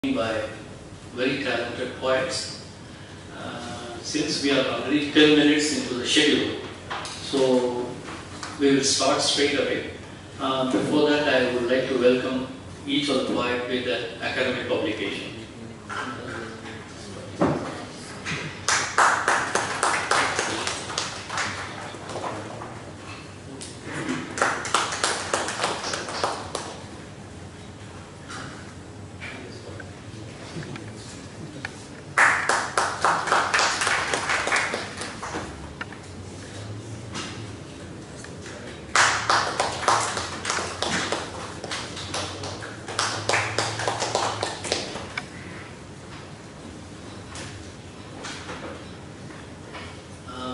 by very talented poets. Since we are already 10 minutes into the schedule, so we will start straight away. Before that, I would like to welcome each of the poets with the Akademi publication.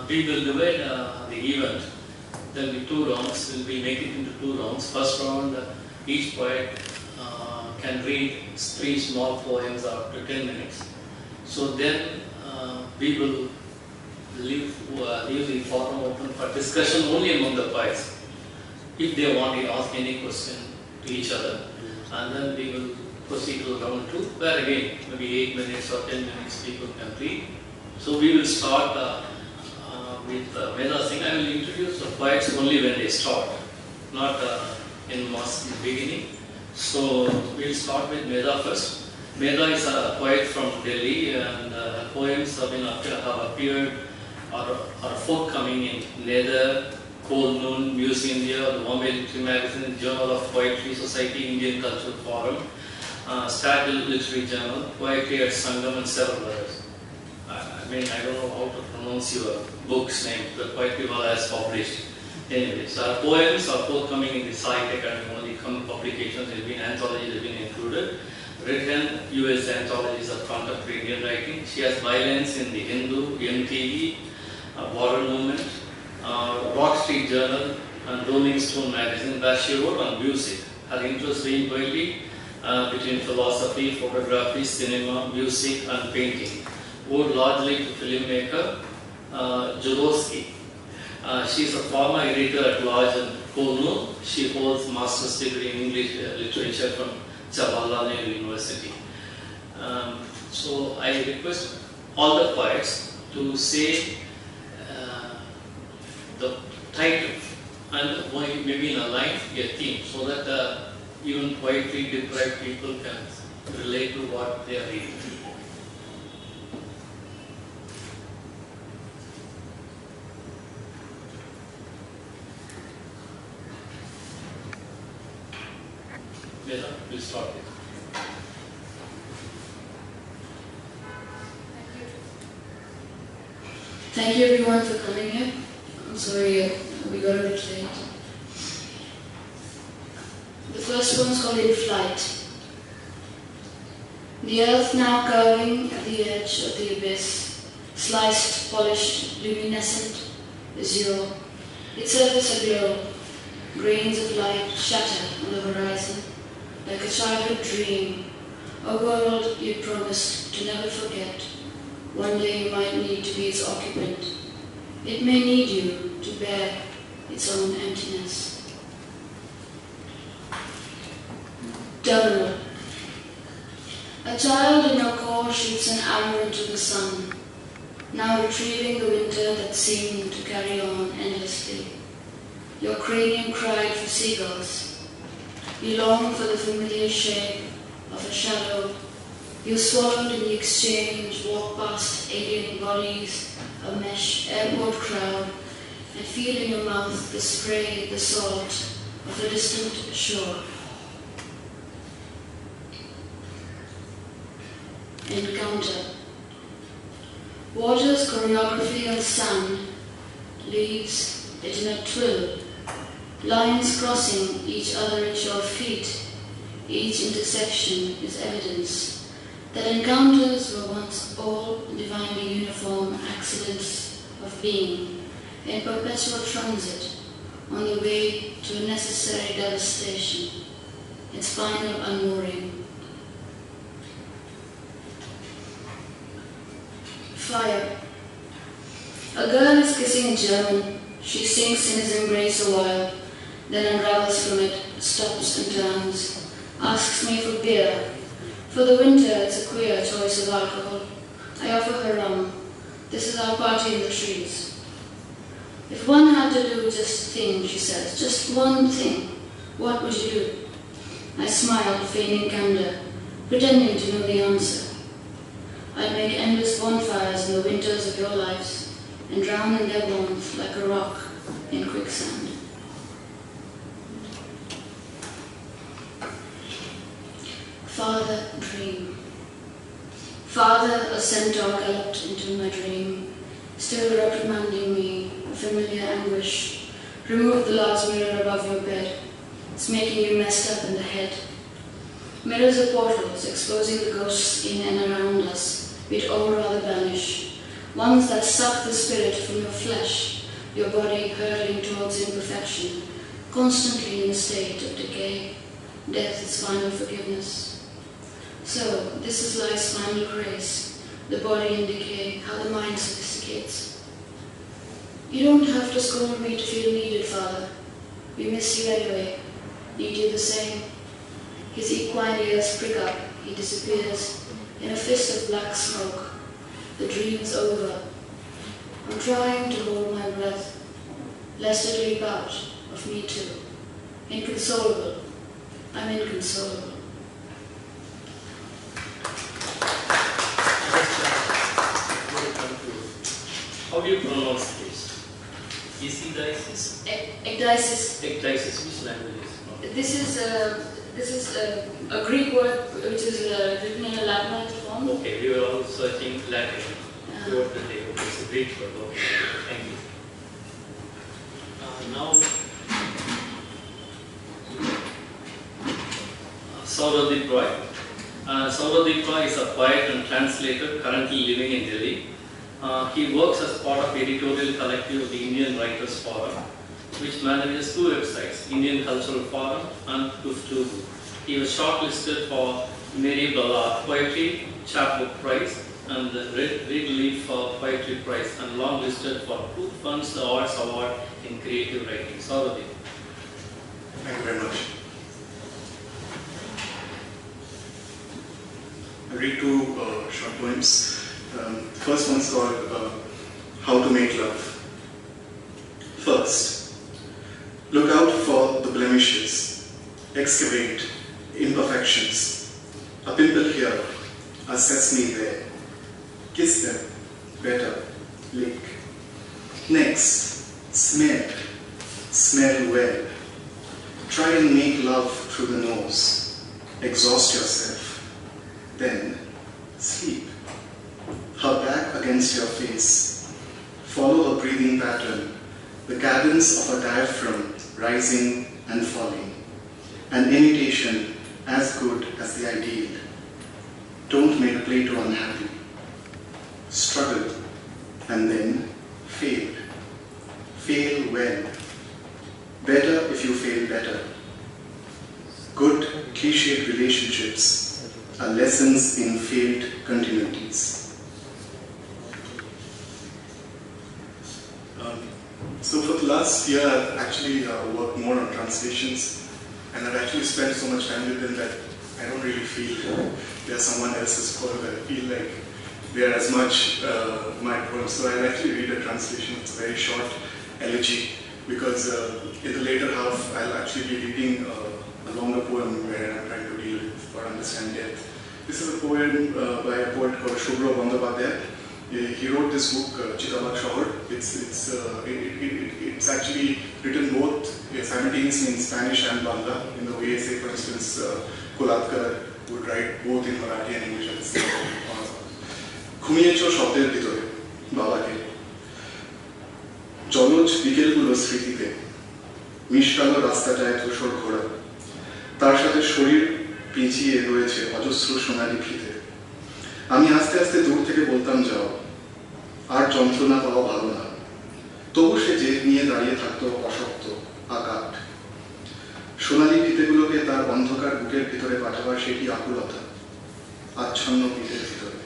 We will divide the event. There will be 2 rounds. We will make it into 2 rounds. First round, each poet can read 3 small poems up to 10 minutes. So then we will leave the forum open for discussion only among the poets. If they want to ask any question to each other, and then we will proceed to round 2, where again maybe 8 minutes or 10 minutes people can read. So we will start with Medha Singh. I will introduce the poets only when they start, not in the beginning. So we will start with Medha first. Medha is a poet from Delhi, and her poems have appeared or are forthcoming in Nether, Cold Noon, Muse India, the Bombay Literary Magazine, Journal of Poetry Society, Indian Cultural Forum, Stadil Literary Journal, Poetry at Sangam, and several others. I don't know how to pronounce your book's name, but Poetry Wala has published. Anyway, so our poems are forthcoming in the Sahitya and only publications. There have been anthologies have been included. Written US anthologies of contemporary Indian writing. She has violence in the Hindu, MTV, Border Movement, Rock Street Journal, and Rolling Stone magazine, where she wrote on music. Her interests range widely between philosophy, photography, cinema, music, and painting. Owed largely to filmmaker Jodorowsky. She is a former editor at large in Kolno. She holds master's degree in English literature from Chawla University. So I request all the poets to say the title and maybe in a line a theme, so that even poetry deprived people can relate to what they are reading. Medha, we'll start with. Thank you everyone for coming here. I'm sorry we got a bit late. The first one's called In Flight. The earth now curving at the edge of the abyss, sliced, polished, luminescent, azure, its surface aglow, grains of light shatter on the horizon. Like a childhood dream, a world you promised to never forget. One day you might need to be its occupant. It may need you to bear its own emptiness. Double. A child in your core shoots an arrow into the sun, now retrieving the winter that seemed to carry on endlessly. Your cranium cried for seagulls. You long for the familiar shape of a shadow. You swallowed in the exchange, walk past alien bodies, a mesh airport crowd, and feel in your mouth the spray, the salt of a distant shore. Encounter. Water's choreography on sand leaves it in a twill. Lines crossing each other at your feet, each intersection is evidence that encounters were once all divinely uniform accidents of being in perpetual transit on the way to a necessary devastation, its final unmooring. Fire. A girl is kissing German. She sinks in his embrace a while, then unravels from it, stops and turns, asks me for beer, For the winter, it's a queer choice of alcohol. I offer her rum. This is our party in the trees. If one had to do just a thing, she says, just one thing, what would you do? I smiled, feigning candor, pretending to know the answer. I'd make endless bonfires in the winters of your lives and drown in their warmth like a rock in quicksand. Father, dream. Father, a centaur galloped into my dream, still reprimanding me, a familiar anguish. Remove the large mirror above your bed. It's making you messed up in the head. Mirrors are portals, exposing the ghosts in and around us, we'd all rather banish. Ones that suck the spirit from your flesh, your body hurtling towards imperfection, constantly in a state of decay. Death is final forgiveness. So, this is life's final grace, the body in decay, how the mind sophisticates. You don't have to scold me to feel needed, Father. We miss you anyway. Need you the same. His equine ears prick up, he disappears in a fist of black smoke. The dream's over. I'm trying to hold my breath, lest it leap out of me too. Inconsolable. I'm inconsolable. How do you pronounce this? Ecdysis? Ecdysis. Ecdysis, which language is it? This is a Greek word which is written in a Latinized form. Okay, we were all searching Latin. What the name? It's a Greek word. Okay, thank you. Now, Souradeep Roy. Souradeep Roy is a poet and translator currently living in Delhi. He works as part of the editorial collective of the Indian Writers Forum, which manages two websites, Indian Cultural Forum and Tuftubu. He was shortlisted for Mary Ballard Poetry Chapbook Prize and the Red Leaf Poetry Prize, and longlisted for 2 Funds Awards Award in Creative Writing. Souradeep. Thank you very much. I read 2 short poems. The first one's called How to Make Love. First, look out for the blemishes, excavate imperfections. A pimple here, a sesame there. Kiss them, better, lick. Next, smell, smell well. Try and make love through the nose. Exhaust yourself. Then, sleep. Her back against your face. Follow her breathing pattern, the cadence of a diaphragm rising and falling. An imitation as good as the ideal. Don't make Plato unhappy. Struggle and then fail. Fail well. Better if you fail better. Good cliched relationships are lessons in failed continuities. So for the last year, I've actually worked more on translations, and I've actually spent so much time with them that I don't really feel they're someone else's poem. I feel like they're as much my poem. So I'll actually read a translation. It's a very short elegy, because in the later half, I'll actually be reading a longer poem where I'm trying to deal with or understand death. This is a poem by a poet called Shubhra Bandopadhyay. He wrote this book, Chittabad Shahar. It's actually written both simultaneously in Spanish and Bangla, in the way, say, for instance, Kolatkar would write both in Marathi and English at the same time. ঘুমিয়েছ শব্দের ভিতরে বাবাকে জলজ বিকেলগুলো স্মৃতিতে মিশকালো রাস্তাটায় ধূসর ঘোড়া তার সাথে শরীর পিছিয়ে রয়েছে অজস্র সোনালি ফিতে আমি আস্তে আস্তে দূর থেকে বলতাম যাও আর যন্ত্রণা পাওয়া ভালো না তবু সে জেদ নিয়ে দাঁড়িয়ে থাকতো অশক্ত আকাট সোনালি ফিতেগুলোকে তার অন্ধকার বুকের ভিতরে পাঠাবার সেটি আকুলতা আচ্ছন্ন পিঠের ভিতরে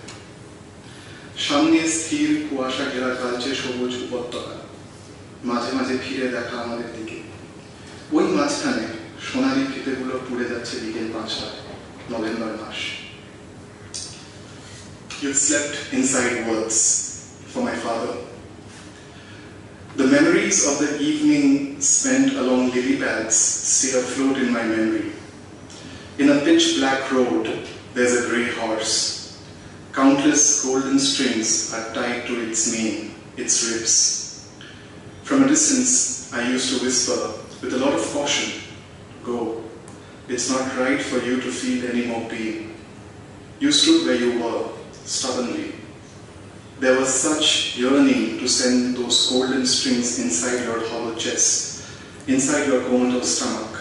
সামনে স্থির কুয়াশা ঘেরা কালচে সবুজ উপত্যকা মাঝে মাঝে ফিরে দেখা আমাদের দিকে ওই মাঝখানে সোনালি ফিতেগুলো পুড়ে যাচ্ছে বিকেল 5টায় November mass you've slept inside words for my father. The memories of the evening spent along lily pads stay afloat in my memory. In a pitch black road, there's a grey horse. Countless golden strings are tied to its mane, its ribs. From a distance, I used to whisper with a lot of caution, "Go. It's not right for you to feel any more pain." You stood where you were, stubbornly. There was such yearning to send those golden strings inside your hollow chest, inside your comatose stomach.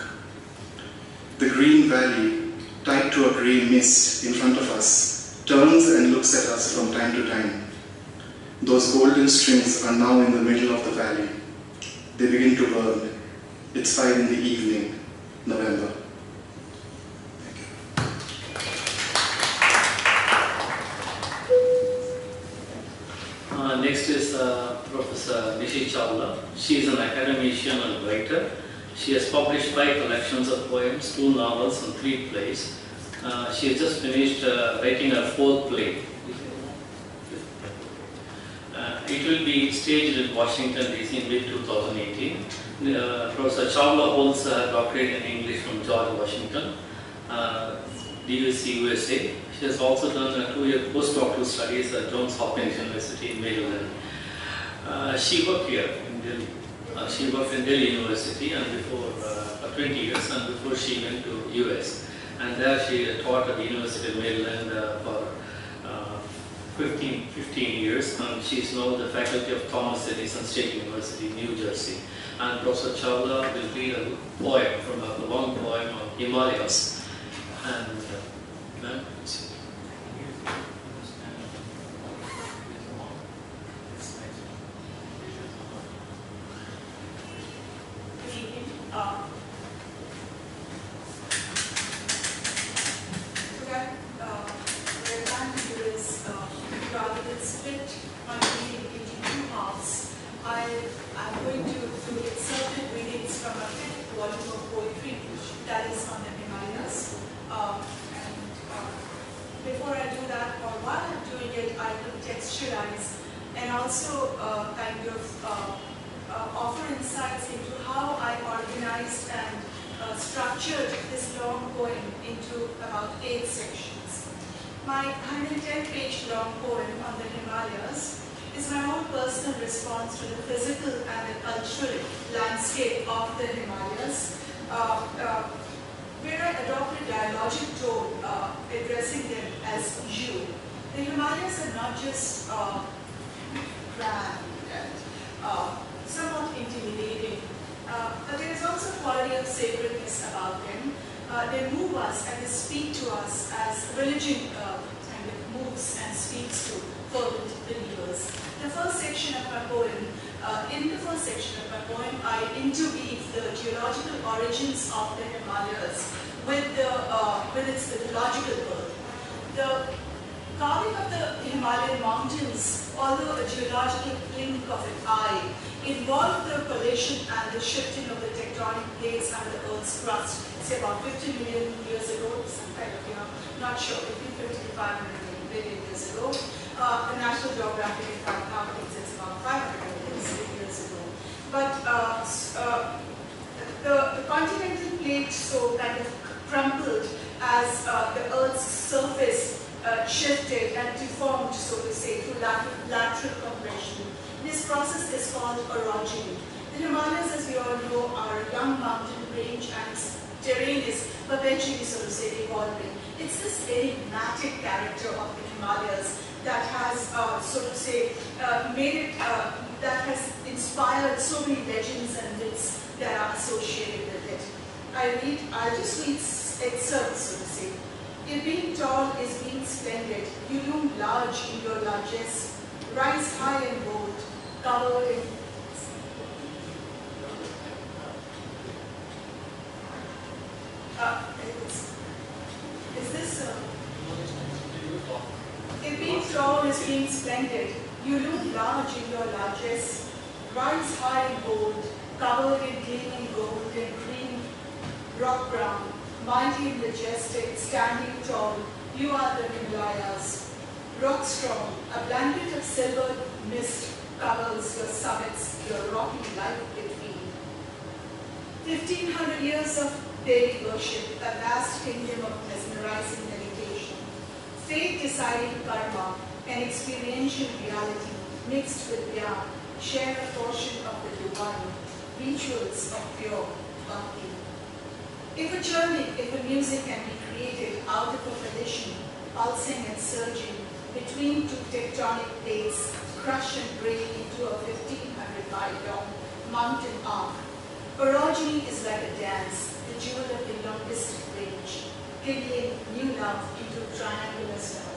The green valley, tied to a grey mist in front of us, turns and looks at us from time to time. Those golden strings are now in the middle of the valley. They begin to burn. It's 5 in the evening, November. Next is Professor Nishi Chawla. She is an academician and writer. She has published 5 collections of poems, 2 novels and 3 plays. She has just finished writing her 4th play. It will be staged in Washington DC in mid-2018. Professor Chawla holds a doctorate in English from George Washington, DUC, USA. She has also done a 2-year postdoctoral studies at Johns Hopkins University in Maryland. She worked here in Delhi. She worked in Delhi University and before 20 years, and before she went to US. And there she taught at the University of Maryland for 15 years, and she is now the faculty of Thomas Edison State University, New Jersey. And Professor Chawla will read a poem from a long poem on Himalayas. And offer insights into how I organized and structured this long poem into about 8 sections. My 110-page long poem on the Himalayas is my own personal response to the physical and the cultural landscape of the Himalayas, where I adopted dialogic tone, addressing them as you. The Himalayas are not just grand and somewhat intimidating, but there is also a quality of sacredness about them. They move us and they speak to us as religion kind of moves and speaks to fervent believers. The first section of my poem, in the first section of my poem, I interweave the geological origins of the Himalayas with its mythological birth. The carving of the Himalayan mountains, although a geological blink of an eye, involved the collision and the shifting of the tectonic plates under the Earth's crust, say about 50 million years ago, some kind of, not sure, between 50 to 500 million years ago. The National Geographic, in fact, now thinks it's about 500 million years ago. But the continental plate so kind of crumpled as the Earth's surface shifted and deformed, so to say, through lateral compression. This process is called orogeny. The Himalayas, as we all know, are a young mountain range and its terrain is perpetually, so to say, evolving. It's this enigmatic character of the Himalayas that has, so to say, made it, that has inspired so many legends and myths that are associated with it. I'll just read excerpts, so to say. In being tall is being splendid. You loom large in your largesse, rise high and bold, covered in is this in being tall is being splendid. You loom large in your largesse, rise high and bold, covered in gleaming gold and green rock brown, mighty and majestic, standing tall. You are the Himalayas. rock strong, a blanket of silver mist covers your summits, your rocky life between. 1500 years of daily worship, a vast kingdom of mesmerizing meditation, fate-deciding karma, and experiential reality mixed with jnana share a portion of the divine, rituals of pure bhakti. If a music can be created out of a tradition, pulsing and surging between two tectonic plates, crush and break into a 1500 mile long mountain arc, Ferozeshah is like a dance, the jewel of the longest range, kindling new love into triangular stars.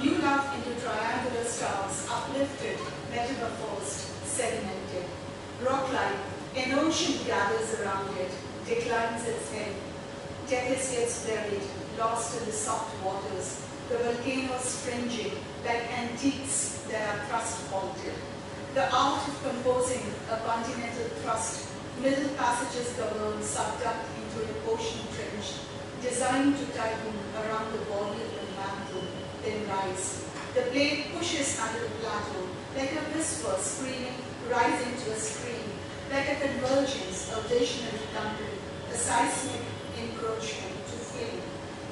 New love into triangular stars, uplifted, metamorphosed, sedimented. Rock-like, an ocean gathers around it, declines its head. Tethys gets buried, lost in the soft waters, the volcanoes fringing like antiques that are thrust-vaulted. The art of composing a continental thrust, middle passages govern, subduct into an ocean trench, designed to tighten around the body of the mantle, then rise. The blade pushes under the plateau, like a whisper screaming, rising to a scream, like a convergence, a visionary thunder, a seismic encroachment to flame.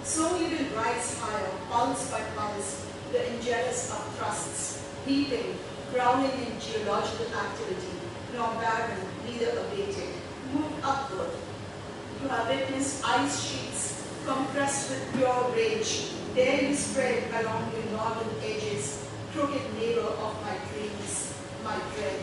So you will rise higher, pulse by pulse, the angelus of thrusts, heaping, growling in geological activity, nor barren, neither abated, moved upward. You have witnessed ice sheets compressed with pure rage, daily spread along your northern edges, crooked neighbor of my dreams, my dread.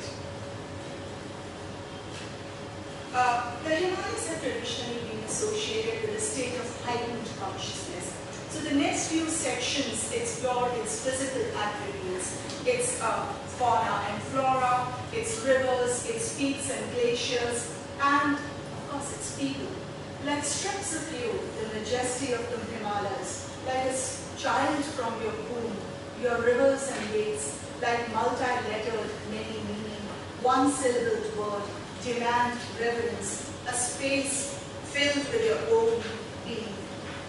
The Himalayas have traditionally been associated with a state of heightened consciousness. So the next few sections explore its physical attributes, its fauna and flora, its rivers, its peaks and glaciers, and of course its people. Like strips of you, the majesty of the Himalayas, like a child from your womb, your rivers and lakes, like multi-lettered, many-meaning, one-syllabled word, demand reverence, a space filled with your own being.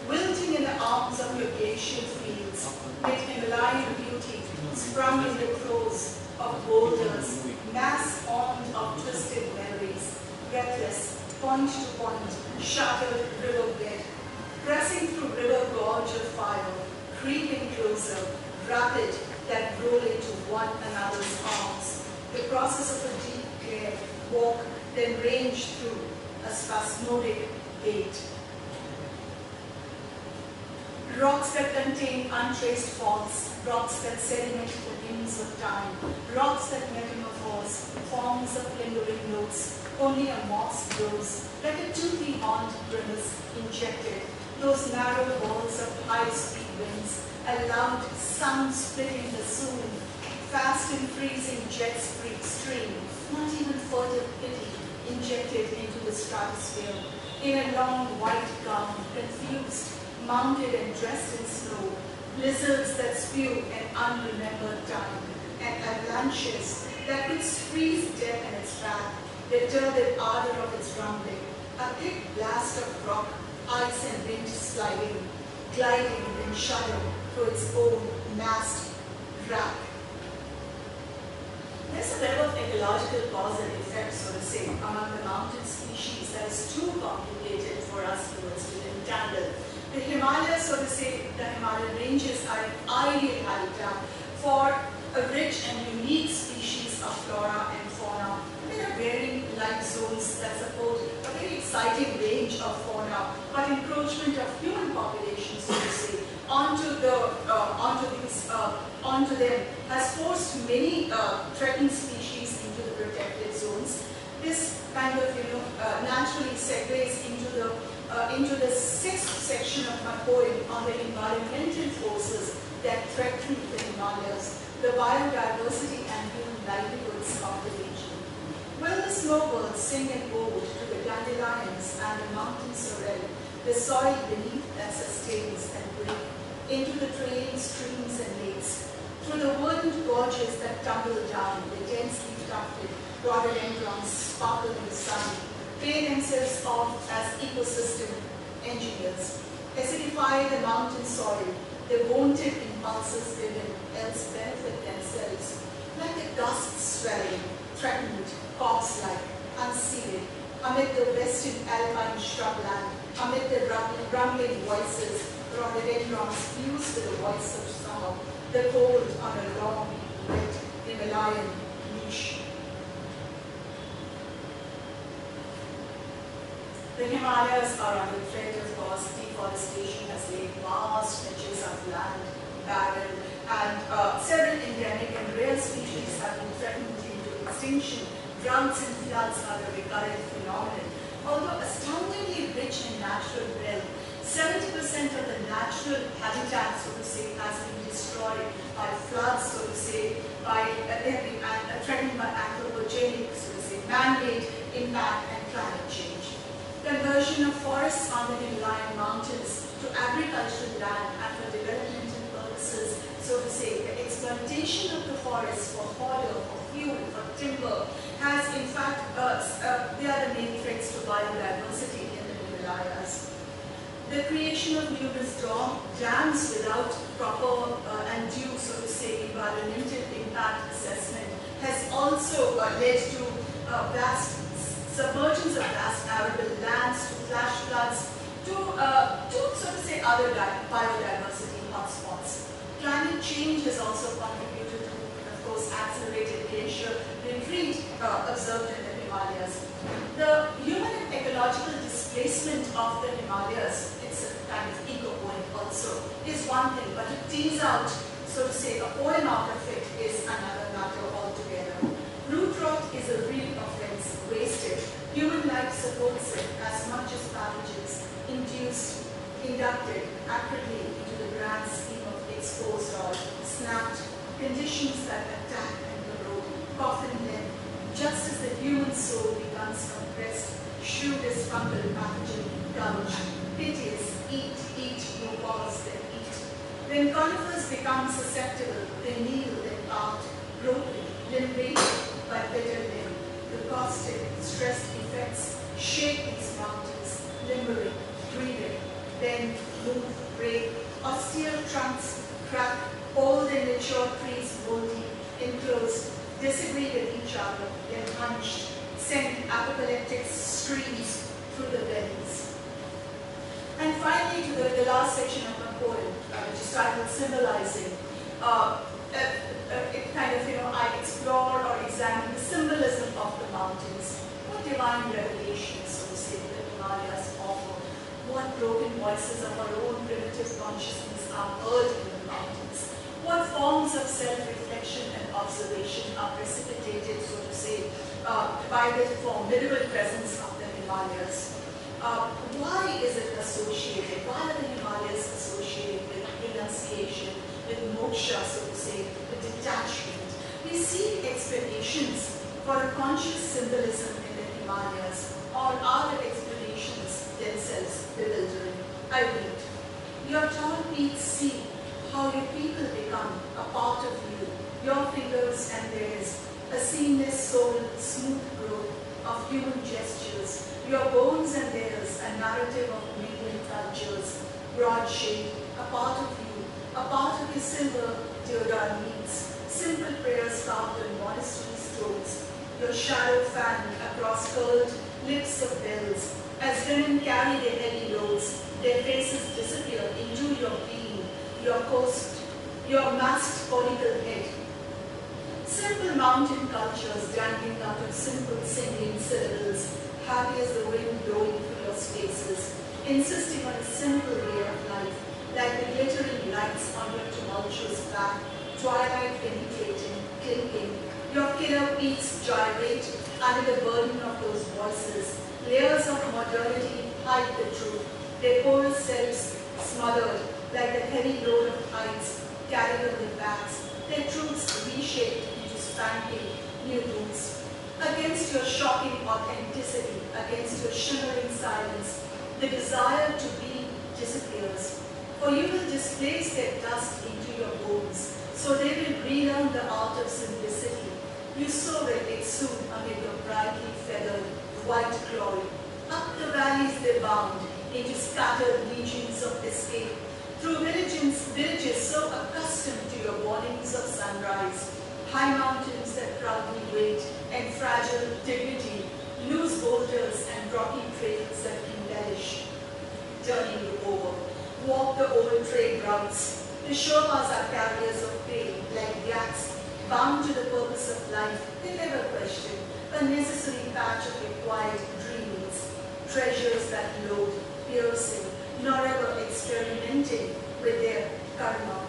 Wilting in the arms of your glacial fields, with Himalayan beauty, sprung in the throes of boulders, mass formed of twisted memories, breathless, point to point, shattered riverbed, pressing through river gorge of fire, creeping closer, rapid, that roll into one another's arms. The process of a deep clear walk, then range through a spasmodic gate. Rocks that contain untraced faults, rocks that sediment the winds of time, rocks that metamorphose, forms of lingering notes, only a moss grows, like a toothy horned grimace injected, those narrow walls of high-speed winds, a loud sound splitting the soon, fast and freezing jet stream, not even furtive pity, injected into the stratosphere, in a long white gown, confused, mounted and dressed in snow, blizzards that spew an unremembered time, and avalanches that would freeze death in its path, the turbid ardor of its rumbling, a thick blast of rock, ice and wind sliding, gliding and shudder through its own massed rack. There's a level of ecological cause and effect, so to say, among the mountain species that is too complicated for us humans to entangle. The Himalayas, so to say, the Himalayan ranges are an ideal habitat for a rich and unique species of flora and fauna. There are varying life zones that support a very exciting range of fauna, but encroachment of human populations, so to say, onto them has forced many threatened species into the protected zones. This kind of, naturally segues into the sixth section of my poem on the environmental forces that threaten the Himalayas, the biodiversity and human livelihoods of the region. Will the snowbirds sing an ode to the dandelions and the mountain sorrel, the soil beneath that sustains and break, into the trailing streams and lakes, through the verdant gorges that tumble down, the densely tufted rhododendrons sparkle in the sun, pay themselves off as ecosystem engineers. acidify the mountain soil. The wonted impulses within else benefit themselves. Like a gust swelling, threatened, corpse-like, unsealed, amid the western alpine shrubland, amid the rumbling voices, rhododendrons fused with the voice of summer, the cold on a long, wet Himalayan niche. The Himalayas are under threat, of course. Deforestation has laid vast stretches of land barren, and several endemic and rare species have been threatened into extinction. Droughts and floods are a recurrent phenomenon. Although astoundingly rich in natural wealth, 70% of the natural habitat, so to say, has been destroyed by floods, so to say, by threatened by anthropogenic, so to say, man-made impact and climate change. Conversion of forests on the Himalayan mountains to agricultural land and for developmental purposes, so to say, the exploitation of the forest for fodder, for fuel, for timber, has in fact, they are the main threats to biodiversity in the Himalayas. The creation of numerous dams without proper and due, so to say, environmental impact assessment has also led to vast submergence of vast arable lands, to flash floods, to so to say other biodiversity hotspots. Climate change has also contributed to, of course, accelerated glacier retreat observed in the Himalayas. The human and ecological displacement of the Himalayas, it's a kind of eco poem also, is one thing, but to tease out, so to say, a poem out of it is another matter altogether. Root rot is a real offense, wasted. Human life supports it as much as pathogens inducted accurately into the grand scheme of exposed or snapped conditions that attack and corrode, coffin them, just as the human soul becomes compressed, shrewd as fungal pathogen gulch, piteous, eat, no pause, then eat. When conifers become susceptible, they kneel, then part, broken, limbated by bitter limb. The caustic, stressed effects shake these mountains, limbering, breathing, bend, move, break, austere trunks crack, old and mature trees moldy, enclosed, disagree with each other, then hunched, send apoplectic streams through the bellies. And finally, to the last section of my poem, which is titled Symbolizing, it kind of, I explore or examine the symbolism of the mountains. What divine revelations, so to say, the Himalayas offer? What broken voices of our own primitive consciousness are heard in the mountains? What forms of self-reflection and observation are precipitated, so to say, by the formidable presence of the Himalayas? Why is it associated? Why are the Himalayas associated with renunciation, with moksha, so to say, with detachment? We seek explanations for a conscious symbolism in the Himalayas, or are the explanations themselves bewildering? I read, your tall peaks see how your people become a part of you, your fingers and theirs, a seamless soul, smooth growth of human gestures, your bones and theirs, a narrative of mingling cultures, broad shade, a part of you, a part of your silver deodar meats, simple prayers carved on monastery stones, your shadow fanned across curled lips of bells, as women carry their heavy loads, their faces disappear into your being, your coast, your masked conical head. Simple mountain cultures dangling out of simple singing syllables, happy as the wind blowing through your spaces, insisting on a simple way of life, like the glittering lights on your tumultuous back, twilight penetrating, clinking. Your killer beats gyrate under the burden of those voices. Layers of modernity hide the truth, their poor selves smothered like the heavy load of heights carried on their backs, their truths reshaped into spanking new roots. Against your shocking authenticity, against your shimmering silence, the desire to be disappears. For you will displace their dust into your bones, so they will relearn the art of simplicity. You so will exude amid your brightly feathered white glory. Up the valleys they bound, into scattered legions of escape, through villages so accustomed to your warnings of sunrise, high mountains that proudly wait, and fragile dignity, loose boulders and rocky trails that embellish, turning you over. Walk the old trade routes. The Sherpas are carriers of pain, like yaks, bound to the purpose of life. They never question a necessary patch of your quiet dreamings, treasures that load, piercing, nor ever experimenting with their karma.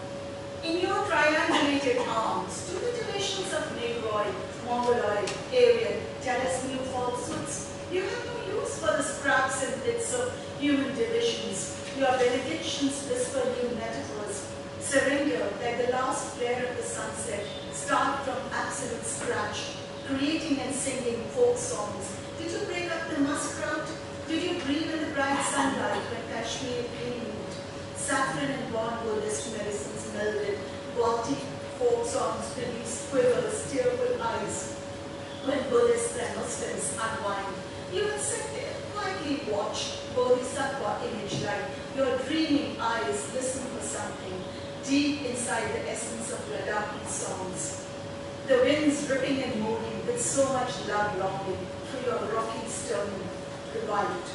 In your triangulated arms, do the divisions of Negroid, Mongoloid, Aryan tell us new falsehoods? You have no use for the scraps and bits of human divisions. Your benedictions whisper new metaphors. Surrender like the last flare of the sunset. Start from absolute scratch, creating and singing folk songs. Did you break up the muskrat? Did you breathe in the bright sunlight when Kashmir gleamed? Saffron and born Buddhist medicines melded. Baltic folk songs produce quivers, tearful eyes. When Buddhists and Muslims unwind, you will sit there, quietly watch Bodhisattva image light. Your dreaming eyes listen for something deep inside the essence of Ladakhi songs. The winds ripping and moving with so much love longing through your rocky sternum revived.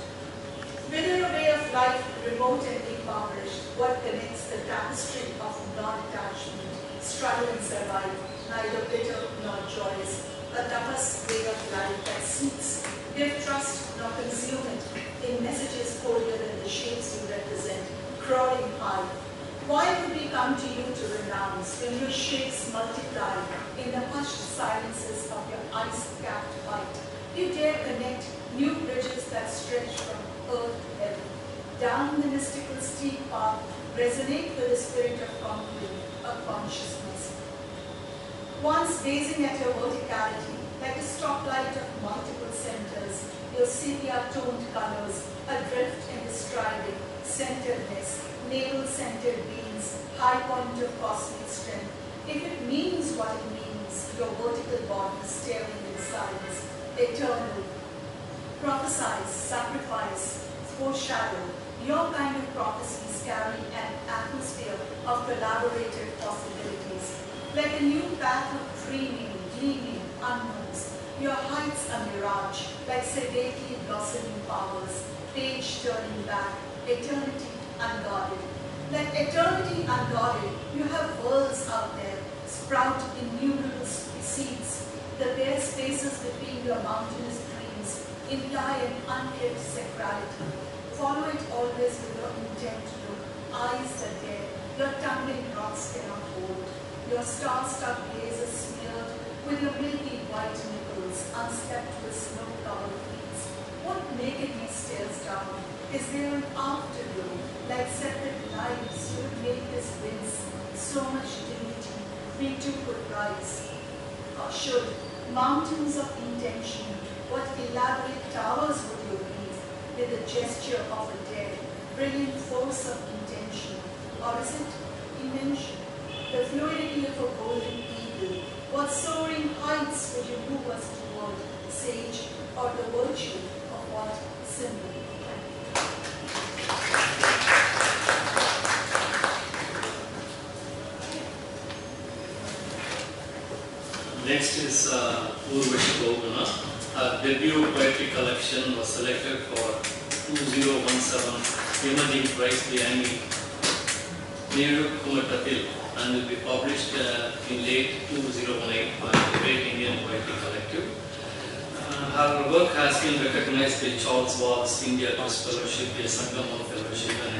Whether a way of life remote and impoverished, what connects the tapestry of non-attachment, struggle and survive, neither bitter nor joyous, a tapas way of life that seeks, give trust nor consume it in messages colder than the shapes you represent, crawling high. Why would we come to you to renounce when your shapes multiply in the hushed silences of your ice-capped fight? You dare connect new bridges that stretch from earth to heaven. Down the mystical steep path, resonate with the spirit of conquering, of consciousness. Once gazing at your verticality, like a stoplight of multiple centers, your sepia-toned colors, adrift in the striving, centeredness, navel-centered beams, high point of cosmic strength. If it means what it means, your vertical body staring in silence, eternal. Prophesize, sacrifice, foreshadow. Your kind of prophecies carry an atmosphere of collaborative possibilities. Like a new path of dreaming, gleaming, unknowns. Your heights a mirage, like sedately blossoming powers, page turning back, eternity unguarded. Like eternity unguarded, you have worlds out there, sprout innumerable seeds. The bare spaces between your mountainous dreams imply an unkept sacrality. Follow it always with your intent look, eyes that dare, your tumbling rocks cannot hold. Your star-stuck blazes smeared with your milky white nipples, unslept with snow-covered fields. What nakedness stares down? Is there an afterglow, like separate lives would make this wince so much dignity we too could rise? Or should mountains of intention, what elaborate towers would you breathe with the gesture of a dead, brilliant force of intention? Or is it invention? The fluidity of a golden eagle. What soaring heights would you move us toward, sage, or the virtue of what symbol? Next is Urvashi Bahuguna. Her debut poetry collection was selected for 2017 Emerging Prize Biangi Neru Kumatatil and will be published in late 2018 by the Great Indian Poetry Collective. Her work has been recognized by Chawla's India Trust Fellowship, a Sangama Fellowship, and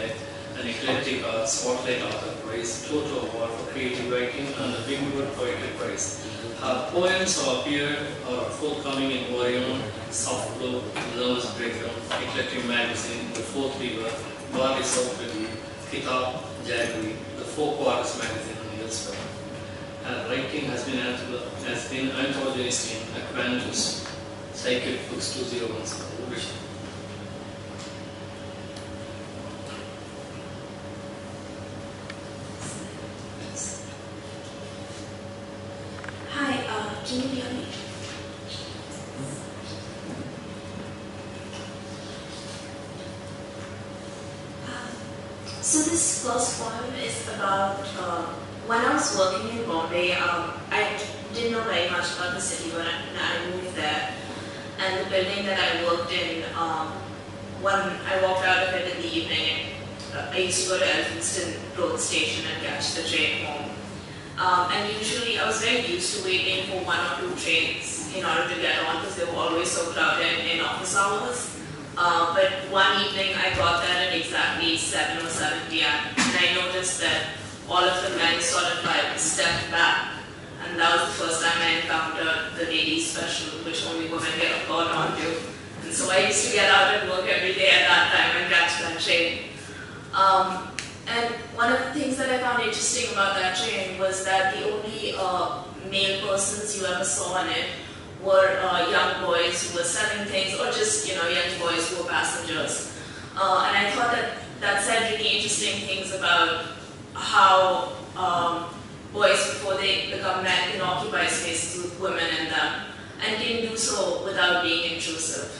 an Eclectic Arts Spotlight Author Prize, Toto Award for Creative Writing, and the Big Bird Poetry Prize. Her poems have appeared or are forthcoming in Orion, Soft Blow, Nervous Breakdown, Eclectic Magazine, The Fourth Weaver, Body South Review, Kitab, Jaggery, The Four Quarters Magazine, and elsewhere. Her writing has been anthologized in Aquantus, Psychic Books 2017. Can you hear me? first poem is about when I was working in Bombay. I didn't know very much about the city when I moved there, and the building that I worked in, when I walked out of it in the evening, I used to go to Elphinstone Road Station and catch the train home. And usually I was very used to waiting for 1 or 2 trains in order to get on because they were always so crowded in office hours. But one evening I got there at exactly 7 or 7 p.m. and I noticed that all of the men sort of like stepped back, and that was the first time I encountered the ladies special, which only women get a call on to. And so I used to get out and work every day at that time and catch that train. And one of the things that I found interesting about that train was that the only male persons you ever saw on it were young boys who were selling things, or just young boys who were passengers. And I thought that said really interesting things about how boys, before they become men, can occupy spaces with women in them, and can do so without being intrusive.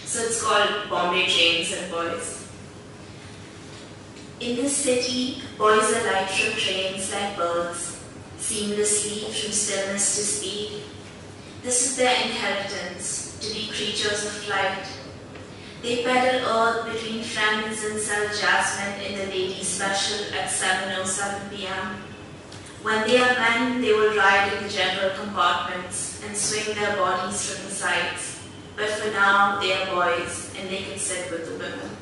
So it's called Bombay Trains and Boys. In this city, boys alight from trains like birds, seamlessly from stillness to speed. This is their inheritance, to be creatures of flight. They pedal earth between friends and sell jasmine in the ladies' special at 7:07 p.m. When they are men, they will ride in the general compartments and swing their bodies from the sides. But for now, they are boys, and they can sit with the women.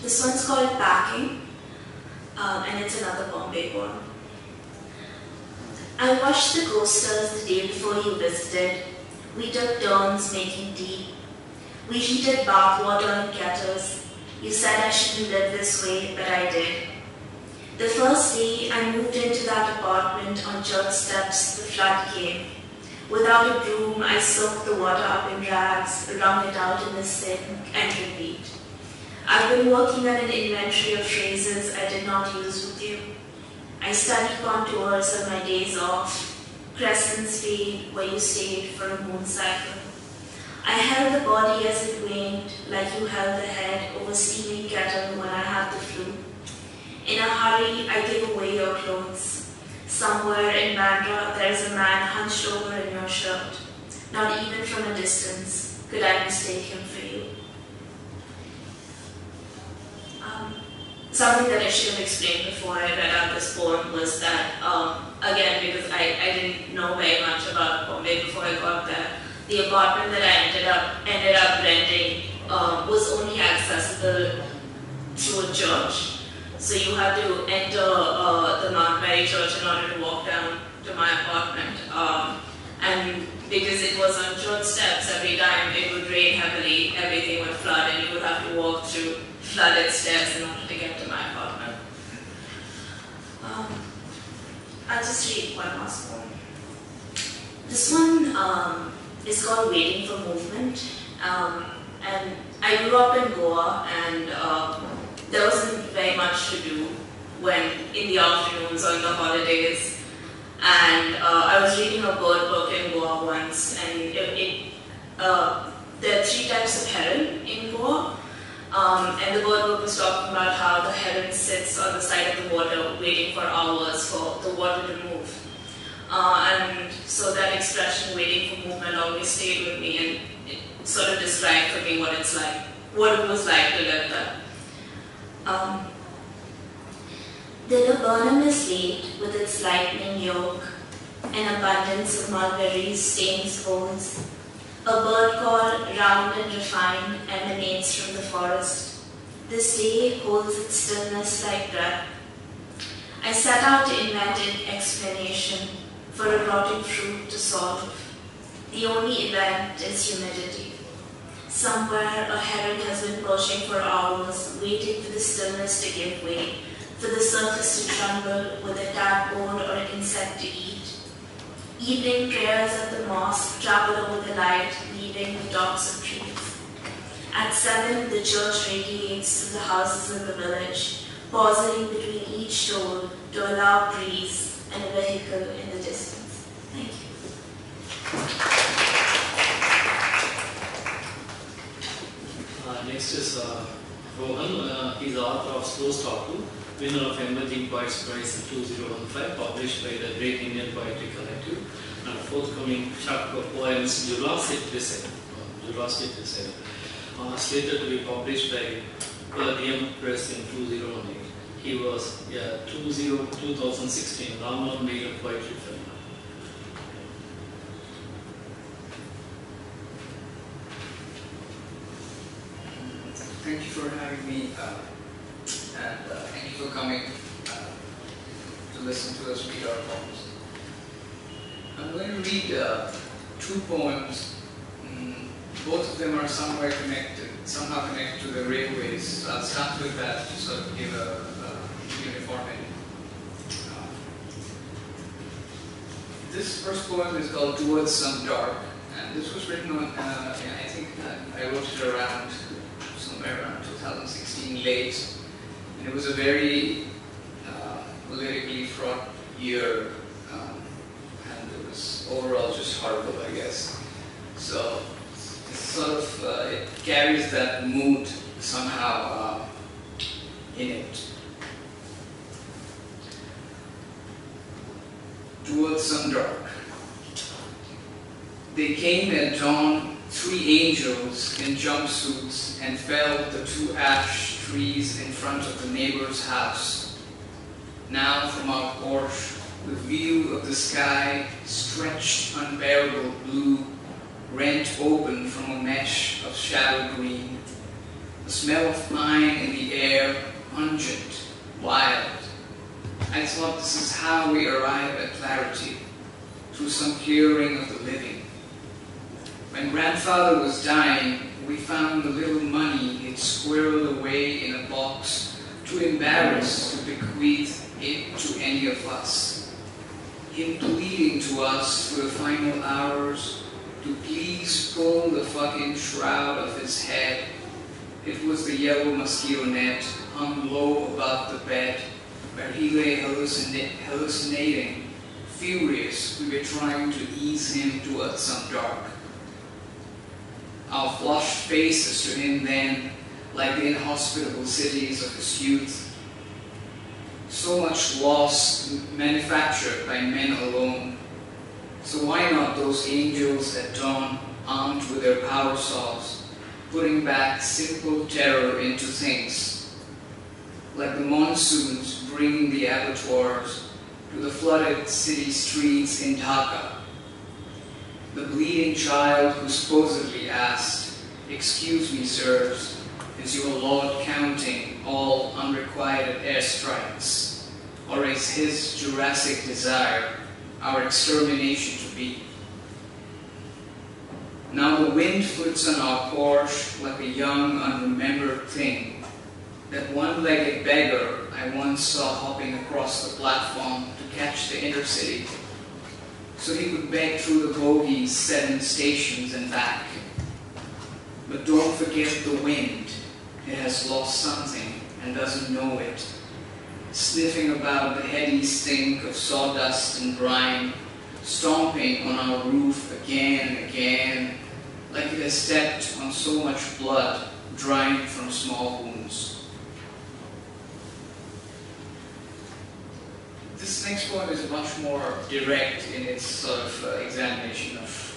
This one's called Packing, and it's another Bombay poem. I watched the coasters the day before you visited. We took turns making tea. We heated bath water in kettles. You said I shouldn't live this way, but I did. The first day I moved into that apartment on church steps, the flood came. Without a broom, I soaked the water up in rags, wrung it out in the sink, and repeat. I've been working on an inventory of phrases I did not use with you. I studied contours on my days off, Crescent's Day, where you stayed for a moon cycle. I held the body as it waned, like you held the head over steaming kettle when I had the flu. In a hurry, I give away your clothes. Somewhere in Bandra, there is a man hunched over in your shirt. Not even from a distance could I mistake him for you. Something that I should have explained before I read out this poem was that, again, because I didn't know very much about Bombay before I got there, the apartment that I ended up renting was only accessible through a church. So you had to enter the Mount Mary Church in order to walk down to my apartment. And because it was on church steps, every time it would rain heavily, everything would flood, and you would have to walk through flooded steps in order to get to my apartment. I'll just read one last poem. This one is called Waiting for Movement. And I grew up in Goa, and there wasn't very much to do in the afternoons or in the holidays. And I was reading a bird book in Goa once, and there are 3 types of heron in Goa. And the bird book was talking about how the heron sits on the side of the water waiting for hours for the water to move. And so that expression, waiting for movement, always stayed with me, and it sort of described for me what it was like to live there. The laburnum is laid with its lightning yolk, an abundance of mulberries stains folds. A bird call, round and refined, emanates from the forest. This day holds its stillness like breath. I set out to invent an explanation for a rotting fruit to solve. The only event is humidity. Somewhere a heron has been perching for hours, waiting for the stillness to give way, for the surface to tremble with a tadpole or an insect to eat. Evening prayers at the mosque travel over the light, leaving the tops of trees. At 7, the church radiates through the houses in the village, pausing between each toll to allow breeze and a vehicle in the distance. Next is Rohan. He is the author of Slow Stopple, winner of Emerging Poets Prize in 2015, published by the Great Indian Poetry Collective, and a forthcoming chapter of poems Jurassic, slated to be published by Akademi Press in 2018. He was 2016 Ramadan Made Poetry Film. Thank you for having me, and thank you for coming to listen to us read our poems. I'm going to read two poems. Both of them are somehow connected to the railways. So I'll start with that to sort of give a uniformity. This first poem is called Towards Some Dark, and this was written on, I think I wrote it somewhere around 2016 late, and it was a very politically fraught year, and it was overall just horrible, I guess. So it's sort of, it carries that mood somehow in it. Towards some dark. They came at dawn, 3 angels in jumpsuits, and felled the 2 ash trees in front of the neighbor's house. Now from our porch, the view of the sky stretched unbearable blue, rent open from a mesh of shadow green. The smell of pine in the air, pungent, wild. I thought this is how we arrive at clarity, through some clearing of the living. When grandfather was dying, we found the little money he'd squirreled away in a box, too embarrassed to bequeath it to any of us. Him pleading to us for the final hours, to please pull the fucking shroud of his head. It was the yellow mosquito net hung low above the bed, where he lay hallucinating, furious we were trying to ease him towards some dark. Our flushed faces to him then, like the inhospitable cities of his youth. So much loss manufactured by men alone. So why not those angels at dawn, armed with their power saws, putting back simple terror into things? Like the monsoons bringing the abattoirs to the flooded city streets in Dhaka. The bleeding child who supposedly asked, "Excuse me, sirs, is your Lord counting all unrequited airstrikes? Or is his Jurassic desire our extermination to be?" Now the wind flits on our porch like a young, unremembered thing. That one-legged beggar I once saw hopping across the platform to catch the intercity, so he could beg through the bogies 7 stations and back. But don't forget the wind. It has lost something and doesn't know it. Sniffing about the heady stink of sawdust and grime, stomping on our roof again and again, like it has stepped on so much blood drying from small wounds. This next poem is much more direct in its sort of examination of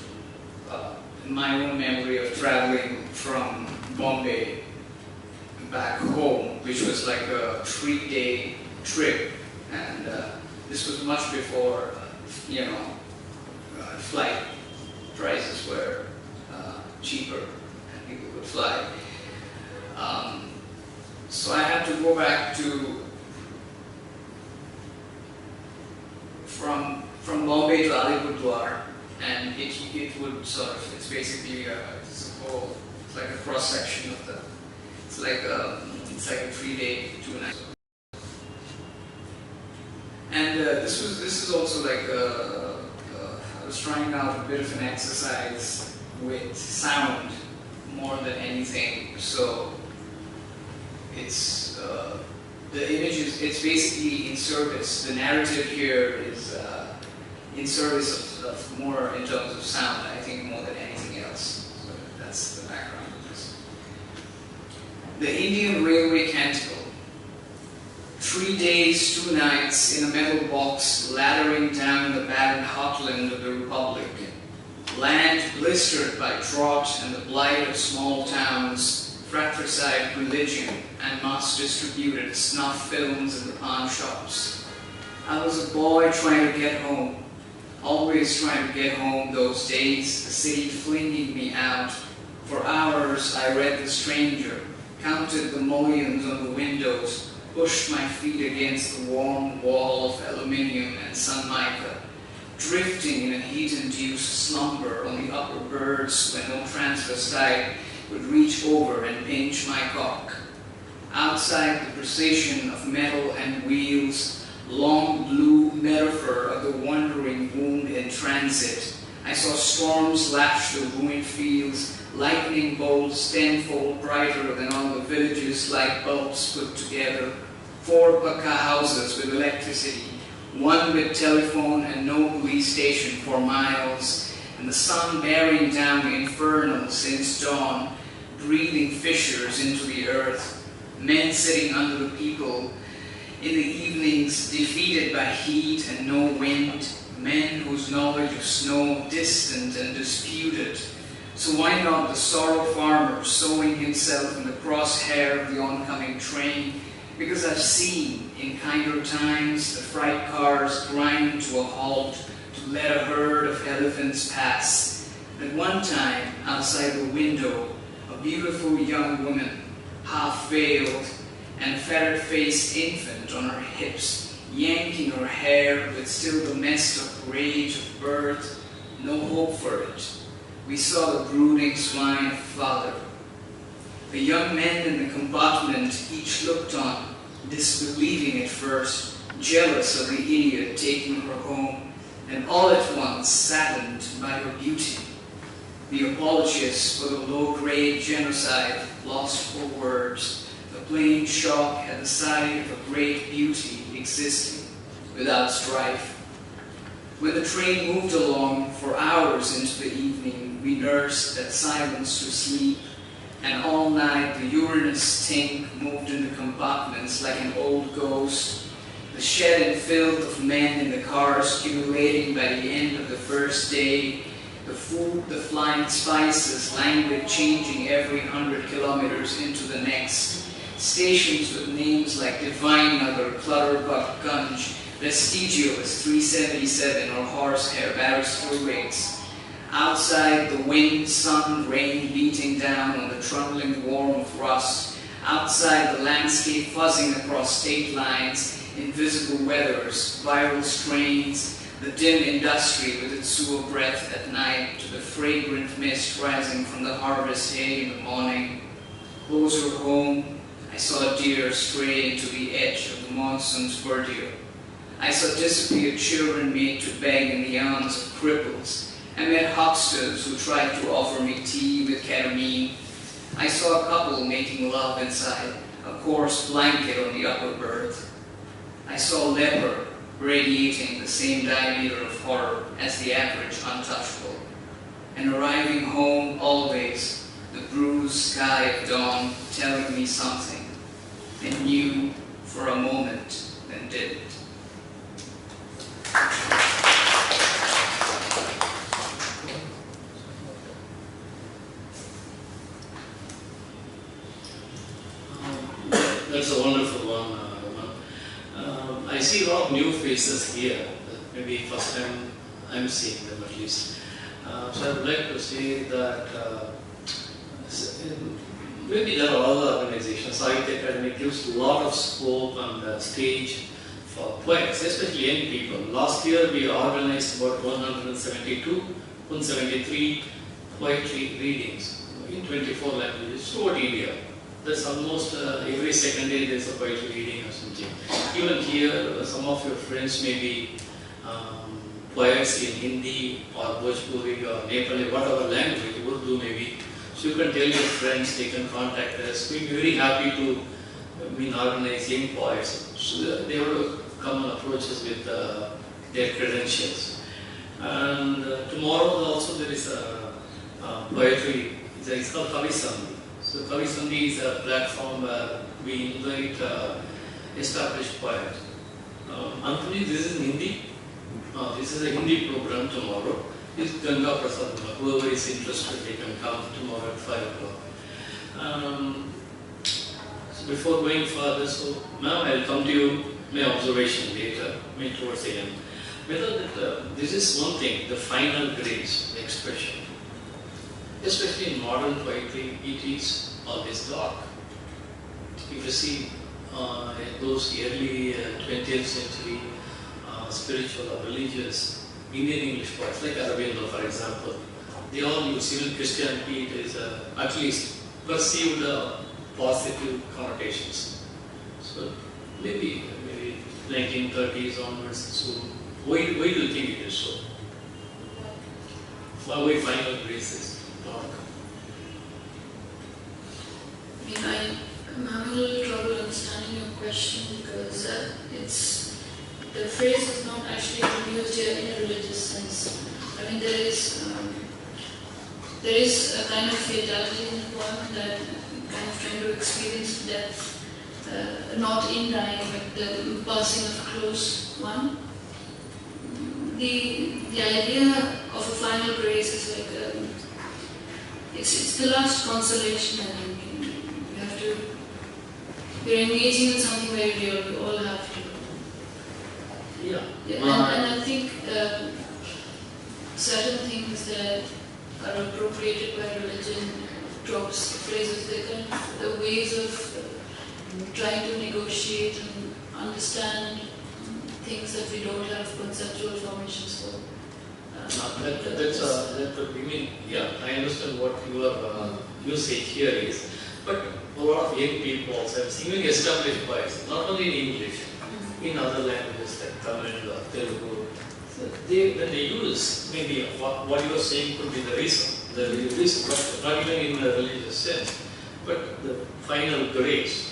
my own memory of traveling from Bombay back home, which was like a 3-day trip, and this was much before, flight prices were cheaper and people could fly. So I had to go back to from Bombay to Alipurduar, and it would sort of, it's basically it's like a cross section of the, it's like a 3-day, 2 nights. And this is also like I was trying out a bit of an exercise with sound more than anything. So it's the images, it's basically in service. The narrative here is in service of more in terms of sound, I think, more than anything else. So that's the background of this. The Indian Railway Canticle. 3 days, 2 nights in a metal box, laddering down the barren heartland of the Republic. Land blistered by drought and the blight of small towns, fratricide religion, and mass-distributed snuff films in the pawn shops. I was a boy trying to get home, always trying to get home those days, the city flinging me out. For hours I read The Stranger, counted the mullions on the windows, pushed my feet against the warm wall of aluminium and sun mica, drifting in a heat-induced slumber on the upper berths when no transvestite would reach over and pinch my cock. Outside the precision of metal and wheels, long blue metaphor of the wandering wound in transit, I saw storms lash the ruined fields, lightning bolts tenfold brighter than all the villages' light bulbs put together, 4 Pakka houses with electricity, 1 with telephone and no police station for miles, and the sun bearing down infernal since dawn, breathing fissures into the earth, men sitting under the people, in the evenings defeated by heat and no wind, men whose knowledge of snow distant and disputed. So why not the sorrow farmer sowing himself in the crosshair of the oncoming train? Because I've seen, in kinder times, the freight cars grind to a halt to let a herd of elephants pass. At one time, outside the window, a beautiful young woman, half-veiled, and a ferret-faced infant on her hips, yanking her hair with still the mist of rage of birth, no hope for it. We saw the brooding swine of father. The young men in the compartment each looked on, disbelieving at first, jealous of the idiot taking her home, and all at once saddened by her beauty. The apologists for the low-grade genocide lost for words, the plain shock at the sight of a great beauty existing without strife. When the train moved along for hours into the evening, we nursed that silence to sleep, and all night the urinous stink moved in the compartments like an old ghost, the shed and filth of men in the cars accumulating by the end of the first day, the food, the flying spices, languid changing every 100 kilometers into the next, stations with names like Divine Nagar, Clutterbuck, Gunj, Vestigios, 377, or Horsehair, Barrister Rates. Outside, the wind, sun, rain beating down on the trundling warm of rust. Outside, the landscape fuzzing across state lines, invisible weathers, viral strains, the dim industry with its sewer breath at night, to the fragrant mist rising from the harvest hay in the morning. Closer home, I saw deer stray into the edge of the monsoon's verdure. I saw disappeared children made to beg in the arms of cripples. I met hucksters who tried to offer me tea with ketamine. I saw a couple making love inside, a coarse blanket on the upper berth. I saw a leper radiating the same diameter of horror as the average untouchable. And arriving home always, the bruised sky of dawn telling me something, and knew for a moment, then didn't. That's a wonderful one, Rohan. I see a lot of new faces here. Maybe first time I'm seeing them at least. So I would like to say that maybe there are other organizations. Sahitya Akademi gives a lot of scope and stage for poets, especially young people. Last year we organized about 173 poetry readings in 24 languages throughout India. There's almost every second day there's a poetry reading or something. Even here, some of your friends may be poets in Hindi or Bhojpuri or Nepali, whatever language, Urdu maybe. So you can tell your friends, they can contact us. We'll be very happy to organize young poets. So they will come and approach us with their credentials. And tomorrow also there is a poetry, it's called Kavisam. So Kavi Sandhi is a platform where we invite established poets. Anthony, this is in Hindi. This is a Hindi program tomorrow. It's Ganga Prasad. Whoever is interested, they can come tomorrow at 5 o'clock. So before going further, so now I'll come to you, my observation later, towards the end. Whether this is one thing, the final grace, the expression. Especially in modern poetry, it is always dark. If you see those early 20th century spiritual or religious Indian English poets, like Rabindra, for example, they all use, even Christianity, it is at least perceived positive connotations. So maybe 1930s onwards. So why do you think it is so? Why final grace is dark? I'm having a little trouble understanding your question because the phrase is not actually used here in a religious sense. I mean, there is a kind of fatality in the poem that kind of trying to experience death, not in dying, but the passing of a close one. The idea of a final grace is like it's the last consolation. I think you have to. You're engaging in something very real. We all have to. Yeah. And I think certain things that are appropriated by religion, tropes, phrases, they're kind of the ways of trying to negotiate and understand things that we don't have conceptual formations for. I understand what your usage here is, but a lot of young people also, even established poets, not only in English, in other languages like Tamil or Telugu, so when they use, maybe what you are saying could be the reason, but not even in a religious sense, but the final grace.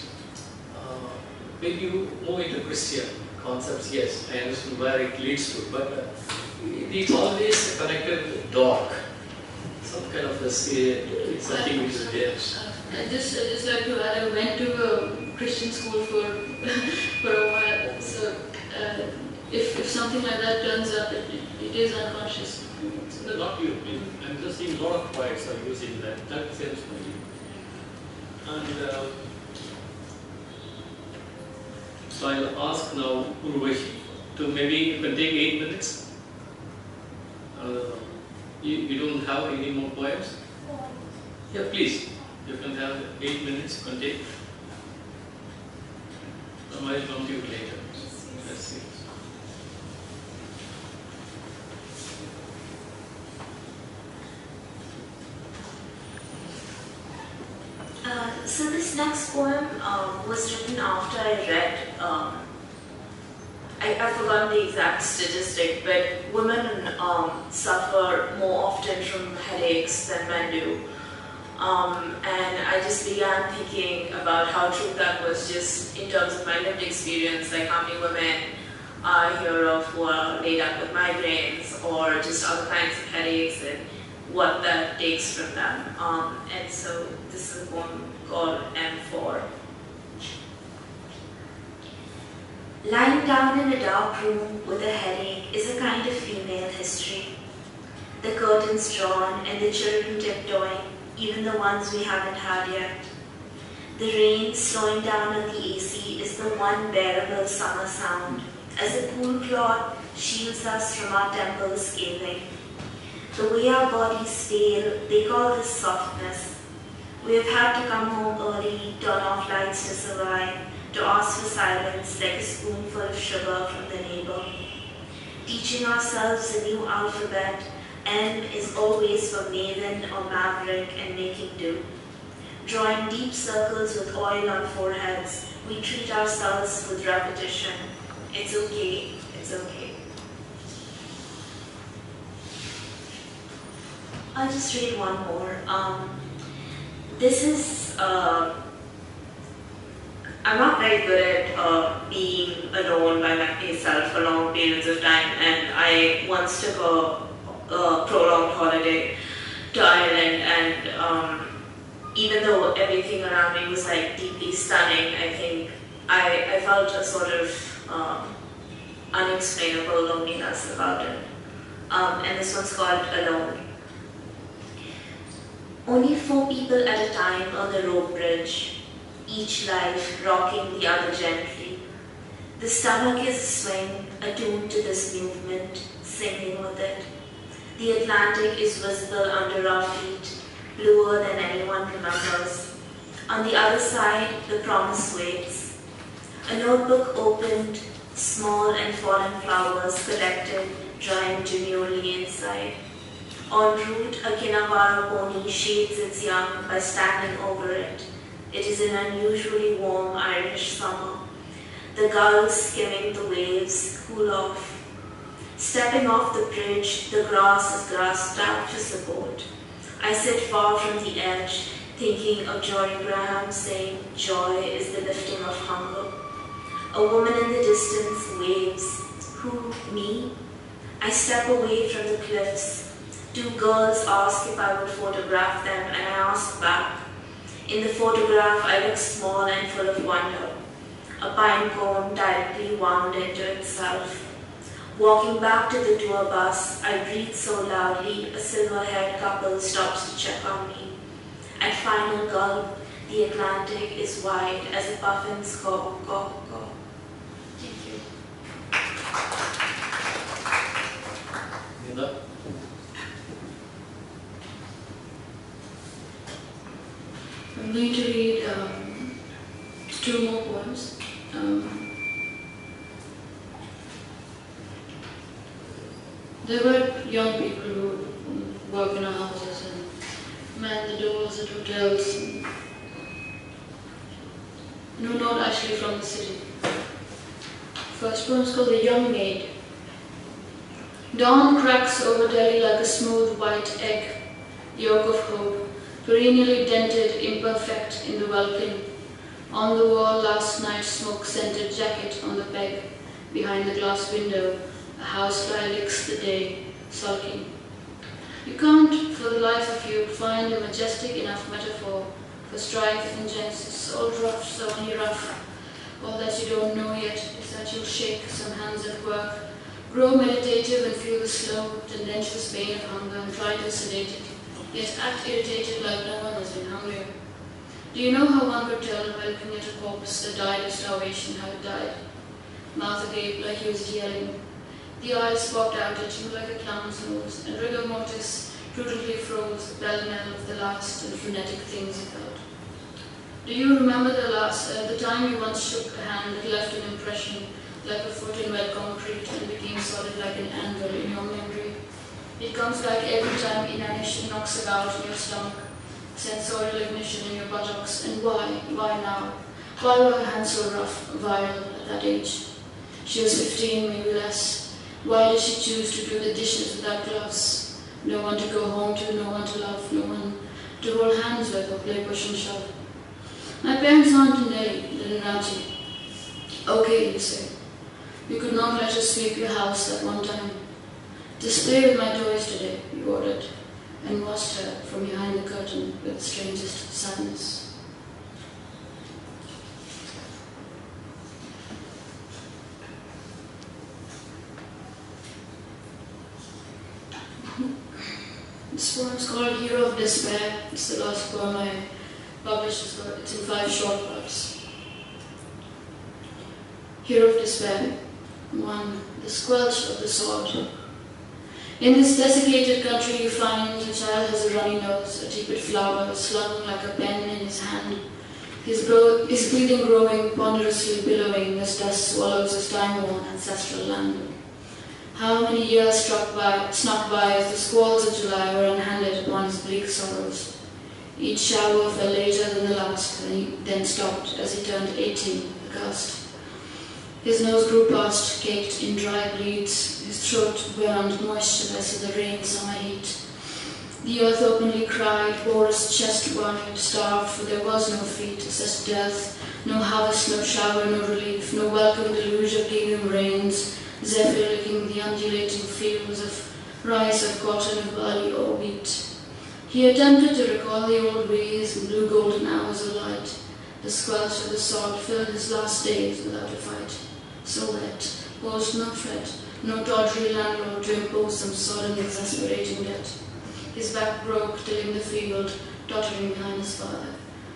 When you move into Christian concepts, yes, I understand where it leads to, but it's always connected with dark, some kind of it's something which is there. I just like to add, I went to a Christian school for a while, so if something like that turns up, it is unconscious. So not you. I'm just seeing a lot of poets are using that sense maybe. And so I'll ask now Urvashi to maybe you can take 8 minutes. You don't have any more poems? Yeah, please. You can have 8 minutes, you can take. I might come to you later. Let's see. So this next poem was written after I read, I've forgotten the exact statistic, but women suffer more often from headaches than men do. And I just began thinking about how true that was just in terms of my lived experience, like how many women I hear of who are laid up with migraines or just other kinds of headaches and what that takes from them. And so this is a poem called M4. Lying down in a dark room with a headache is a kind of female history. The curtains drawn and the children tiptoeing, even the ones we haven't had yet. The rain slowing down on the AC is the one bearable summer sound, as the cool cloth shields us from our temples scathing. The way our bodies fail, they call this softness. We have had to come home early, turn off lights to survive, to ask for silence like a spoonful of sugar from the neighbor. Teaching ourselves a new alphabet, M is always for maven or maverick and making do. Drawing deep circles with oil on foreheads, we treat ourselves with repetition. It's okay, it's okay. I'll just read one more. This is, I'm not very good at being alone by myself for long periods of time, and I once took a prolonged holiday to Ireland, and even though everything around me was like deeply stunning, I think I felt a sort of unexplainable loneliness about it. And this one's called Alone. Only 4 people at a time on the rope bridge, each life rocking the other gently. The stomach is a swing, attuned to this movement, singing with it. The Atlantic is visible under our feet, bluer than anyone remembers. On the other side, the promise waits. A notebook opened, small and fallen flowers collected, drying demurely inside. En route, a Kinavara pony shades its young by standing over it. It is an unusually warm Irish summer. The gulls skimming the waves cool off. Stepping off the bridge, the grass is grasped out for support. I sit far from the edge, thinking of Jory Graham saying, "Joy is the lifting of hunger." A woman in the distance waves. Who, me? I step away from the cliffs. 2 girls ask if I would photograph them, and I ask back. In the photograph, I look small and full of wonder. A pine cone directly wound into itself. Walking back to the tour bus, I breathe so loudly, a silver-haired couple stops to check on me. At final gulp, the Atlantic is wide as a puffin's caw, caw, caw. Thank you. Medha? I'm going to read 2 more poems. There were young people who work in our houses and man the doors at hotels and no, not actually from the city. First poem is called The Young Maid. Dawn cracks over Delhi like a smooth white egg, yolk of hope, perennially dented, imperfect in the welkin. On the wall last night's smoke-scented jacket on the peg, behind the glass window, a housefly licks the day, sulking. You can't, for the life of you, find a majestic enough metaphor for strife and genesis, so rough, so only rough. All that you don't know yet is that you'll shake some hands at work, grow meditative and feel the slow, tendentious pain of hunger and try to sedate it, yet act irritated like no one has been hungrier. Do you know how one could tell by looking at a corpse that died of starvation how it died? Mouth agape like he was yelling. The eyes popped out at you like a clown's nose, and rigor mortis prudently froze the pell-mell of the last and frenetic things he felt. Do you remember the time you once shook a hand that left an impression like a foot in wet concrete and became solid like an anvil in your memory? It comes back every time inanition knocks about in your stomach, sensorial ignition in your buttocks, and why? Why now? Why were her hands so rough, vile at that age? She was 15, maybe less. Why did she choose to do the dishes without gloves? No one to go home to, no one to love, no one to hold hands with or play push and shove. My parents aren't in Delhi, they're in Ranchi. Okay, you say. You could not let us sweep your house at one time. Just play with my toys today, you ordered, and watched her from behind the curtain with the strangest sadness. This poem is called Hero of Despair. It's the last poem I published. It's in 5 short parts. Hero of Despair. 1. The squelch of the sword. In this desiccated country you find a child has a runny nose, a tepid flower slung like a pen in his hand. His breathing growing, ponderously billowing as dust swallows his time-worn ancestral land. How many years snuck by as the squalls of July were unhanded upon his bleak sorrows. Each shower fell later than the last, and he then stopped as he turned 18, aghast. His nose grew parched, caked in dry bleeds, his throat burned moistureless with the rain summer heat. The earth openly cried, bore his chest wide, starved, for there was no feet, such death, no harvest, no shower, no relief, no welcome deluge of gingham rains, zephyr licking the undulating fields of rice, of cotton, of barley or wheat. He attempted to recall the old ways and blue golden hours of light. The squelch of the salt filled his last days without a fight. So wet, posed no threat, no tawdry landlord to impose some sodden exasperating debt. His back broke, tilling the field, tottering behind his father.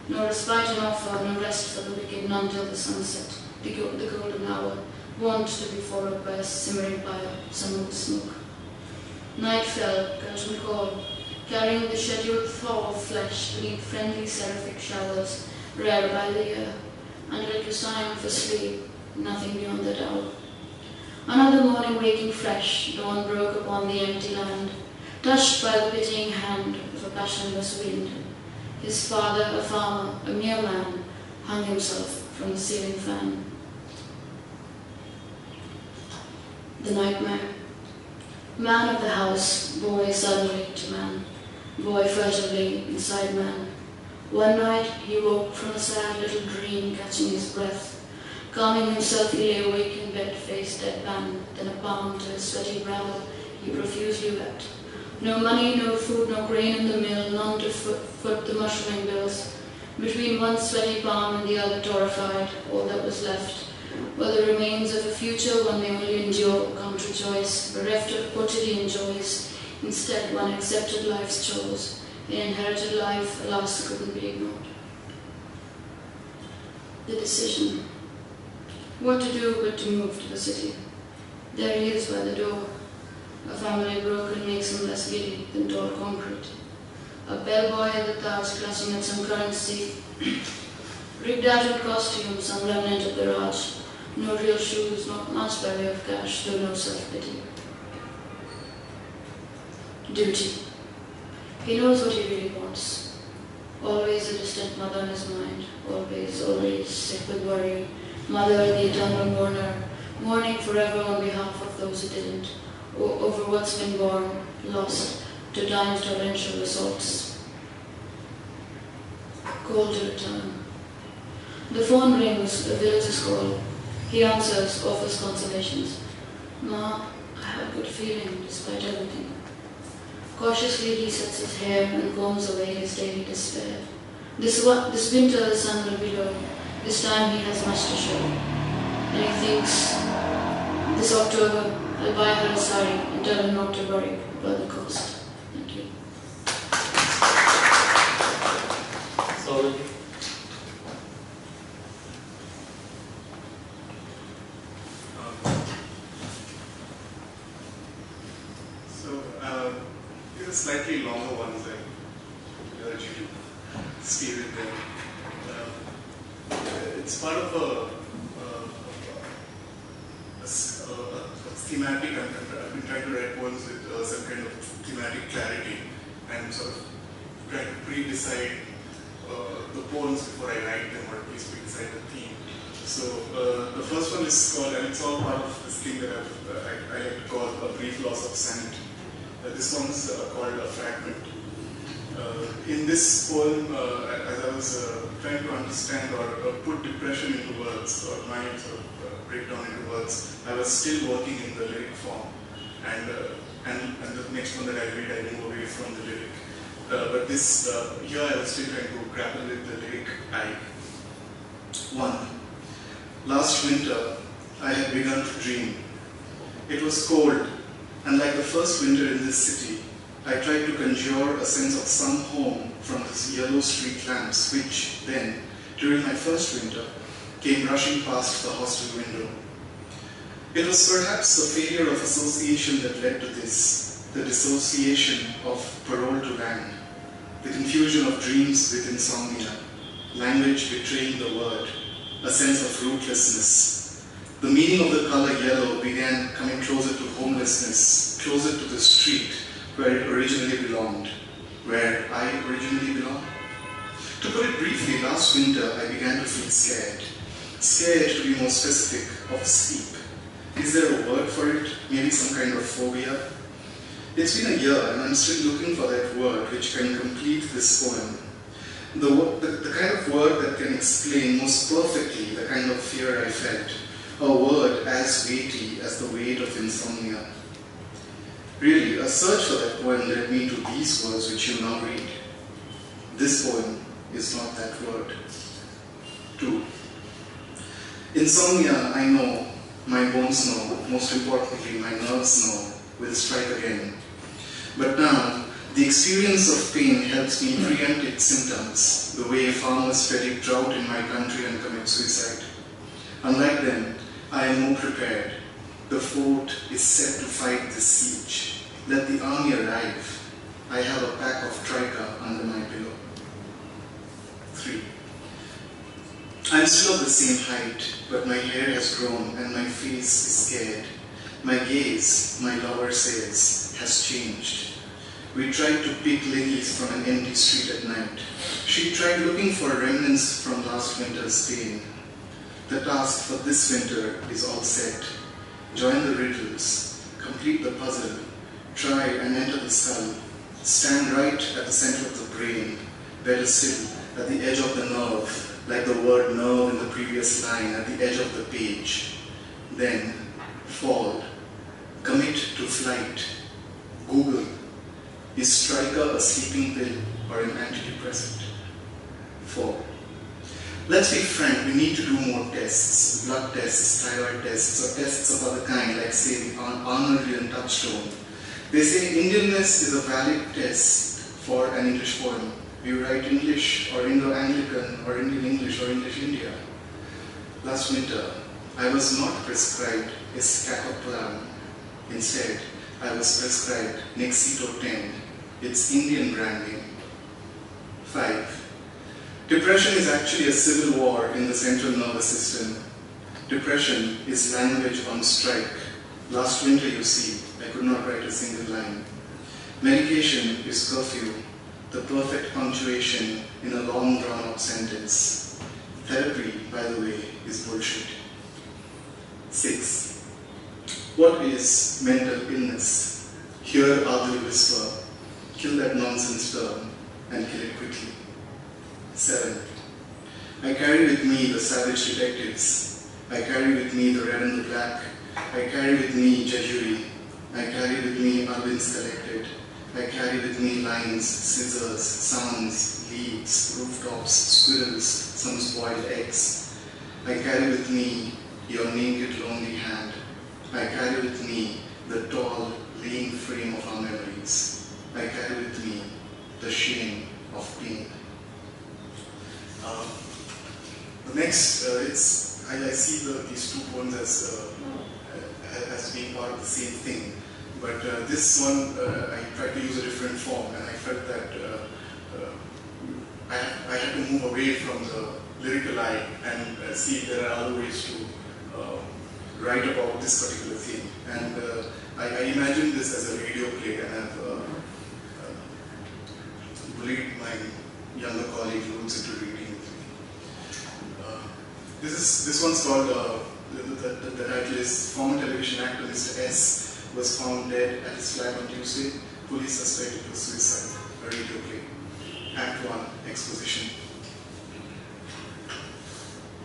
No respite in offer, no rest for the wicked, none till the sunset, the golden hour, wont to be followed by a simmering pyre, some of the smoke. Night fell, curtain call, carrying the scheduled thaw of flesh beneath friendly seraphic showers, rare by the year, until it was time for sleep, nothing beyond that hour. Another morning waking fresh, dawn broke upon the empty land, touched by the pitying hand of a passionless wind. His father, a farmer, a mere man, hung himself from the ceiling fan. The nightmare. Man of the house, boy suddenly to man, boy furtively inside man. One night he woke from a sad little dream, catching his breath. Calming himself, he lay awake in bed, face deadpan, then a palm to his sweaty brow, he profusely wept. No money, no food, no grain in the mill, none to foot the mushrooming bills. Between one sweaty palm and the other torrified, all that was left were the remains of a future one may only endure, can't rejoice, bereft of quotidian joys. Instead, one accepted life's chores. The inherited life, alas, couldn't be ignored. The decision. What to do but to move to the city. There he is by the door. A family broken makes him less giddy than tall concrete. A bellboy at the towers clutching at some currency. Rigged out in costume, some remnant of the Raj. No real shoes, not much by way of cash, though no self-pity. Duty. He knows what he really wants. Always a distant mother in his mind. Always sick with worry. Mother, the eternal mourner, mourning forever on behalf of those who didn't. Over what's been born, lost, to time's torrential assaults. Call to return. The phone rings, the village's call. He answers, offers consolations. Ma, I have a good feeling, despite everything. Cautiously he sets his hair and combs away his daily despair. This winter the sun will be low. This time he has much to show. And he thinks, this October, I'll buy her a sari and tell her not to worry about the cost. Thank you. Souradeep. These are slightly longer ones. I urge you to stay with them. It's part of a thematic. I've been trying to write poems with some kind of thematic clarity and sort of trying to pre-decide the poems before I write them, or at least pre-decide the theme. So the first one is called, and it's all part of this thing that I like to call A Brief Loss of Sanity. This one's called A Fragment. In this poem, as I was trying to understand or put depression into words, or my sort of breakdown into words, I was still working in the lyric form. And the next one that I read, I move away from the lyric. But this, here I was still trying to grapple with the lyric I. 1. Last winter, I had begun to dream. It was cold, and like the first winter in this city, I tried to conjure a sense of some home from these yellow street lamps, which then, during my first winter, came rushing past the hostel window. It was perhaps the failure of association that led to this, the dissociation of parole to land, the confusion of dreams with insomnia, language betraying the word, a sense of rootlessness. The meaning of the color yellow began coming closer to homelessness, closer to the street where it originally belonged, where I originally belonged. To put it briefly, last winter I began to feel scared. Scared, to be more specific, of sleep. Is there a word for it? Maybe some kind of phobia? It's been a year and I'm still looking for that word which can complete this poem. The kind of word that can explain most perfectly the kind of fear I felt. A word as weighty as the weight of insomnia. Really, a search for that poem led me to these words which you now read. This poem is not that word. 2. Insomnia, I know, my bones know, most importantly my nerves know, will strike again. But now, the experience of pain helps me preempt its symptoms, the way farmers predict drought in my country and commit suicide. Unlike them, I am more prepared. The fort is set to fight this siege. Let the army arrive. I have a pack of trica under my pillow. 3. I am still of the same height, but my hair has grown and my face is scared. My gaze, my lover says, has changed. We tried to pick lilies from an empty street at night. She tried looking for remnants from last winter's pain. The task for this winter is all set. Join the riddles, complete the puzzle, try and enter the skull, stand right at the center of the brain, better still, at the edge of the nerve, like the word nerve in the previous line, at the edge of the page. Then fall, commit to flight, Google, is Striker a sleeping pill or an antidepressant? 4. Let's be frank, we need to do more tests, blood tests, thyroid tests, or tests of other kind, like say the Arnoldian touchstone. They say Indianness is a valid test for an English poem. You write English or Indo-Anglican or Indian English or English India. Last winter, I was not prescribed escatoplam. Instead, I was prescribed Nexito 10. It's Indian branding. 5. Depression is actually a civil war in the central nervous system. Depression is language on strike. Last winter, you see, I could not write a single line. Medication is curfew, the perfect punctuation in a long drawn-out sentence. Therapy, by the way, is bullshit. 6. What is mental illness? Hear ugly whisper. Kill that nonsense term and kill it quickly. 7. I carry with me the savage detectives. I carry with me the red and the black. I carry with me Jejuri. I carry with me Arvind's collected. I carry with me lines, scissors, sounds, leaves, rooftops, squirrels, some spoiled eggs. I carry with me your naked lonely hand. I carry with me the tall, lean frame of our memories. I carry with me the shame of pain. The next, I see these two poems as being part of the same thing, but this one I tried to use a different form, and I felt that I had to move away from the lyrical eye and see if there are other ways to write about this particular theme. And I imagined this as a radio play, and I've bullied my younger colleague Lutz into reading with me. This one's called, the title is Former Television Actor Mr. S was found dead at his flat on Tuesday. Police suspect it was suicide. A radio play. Act 1, Exposition.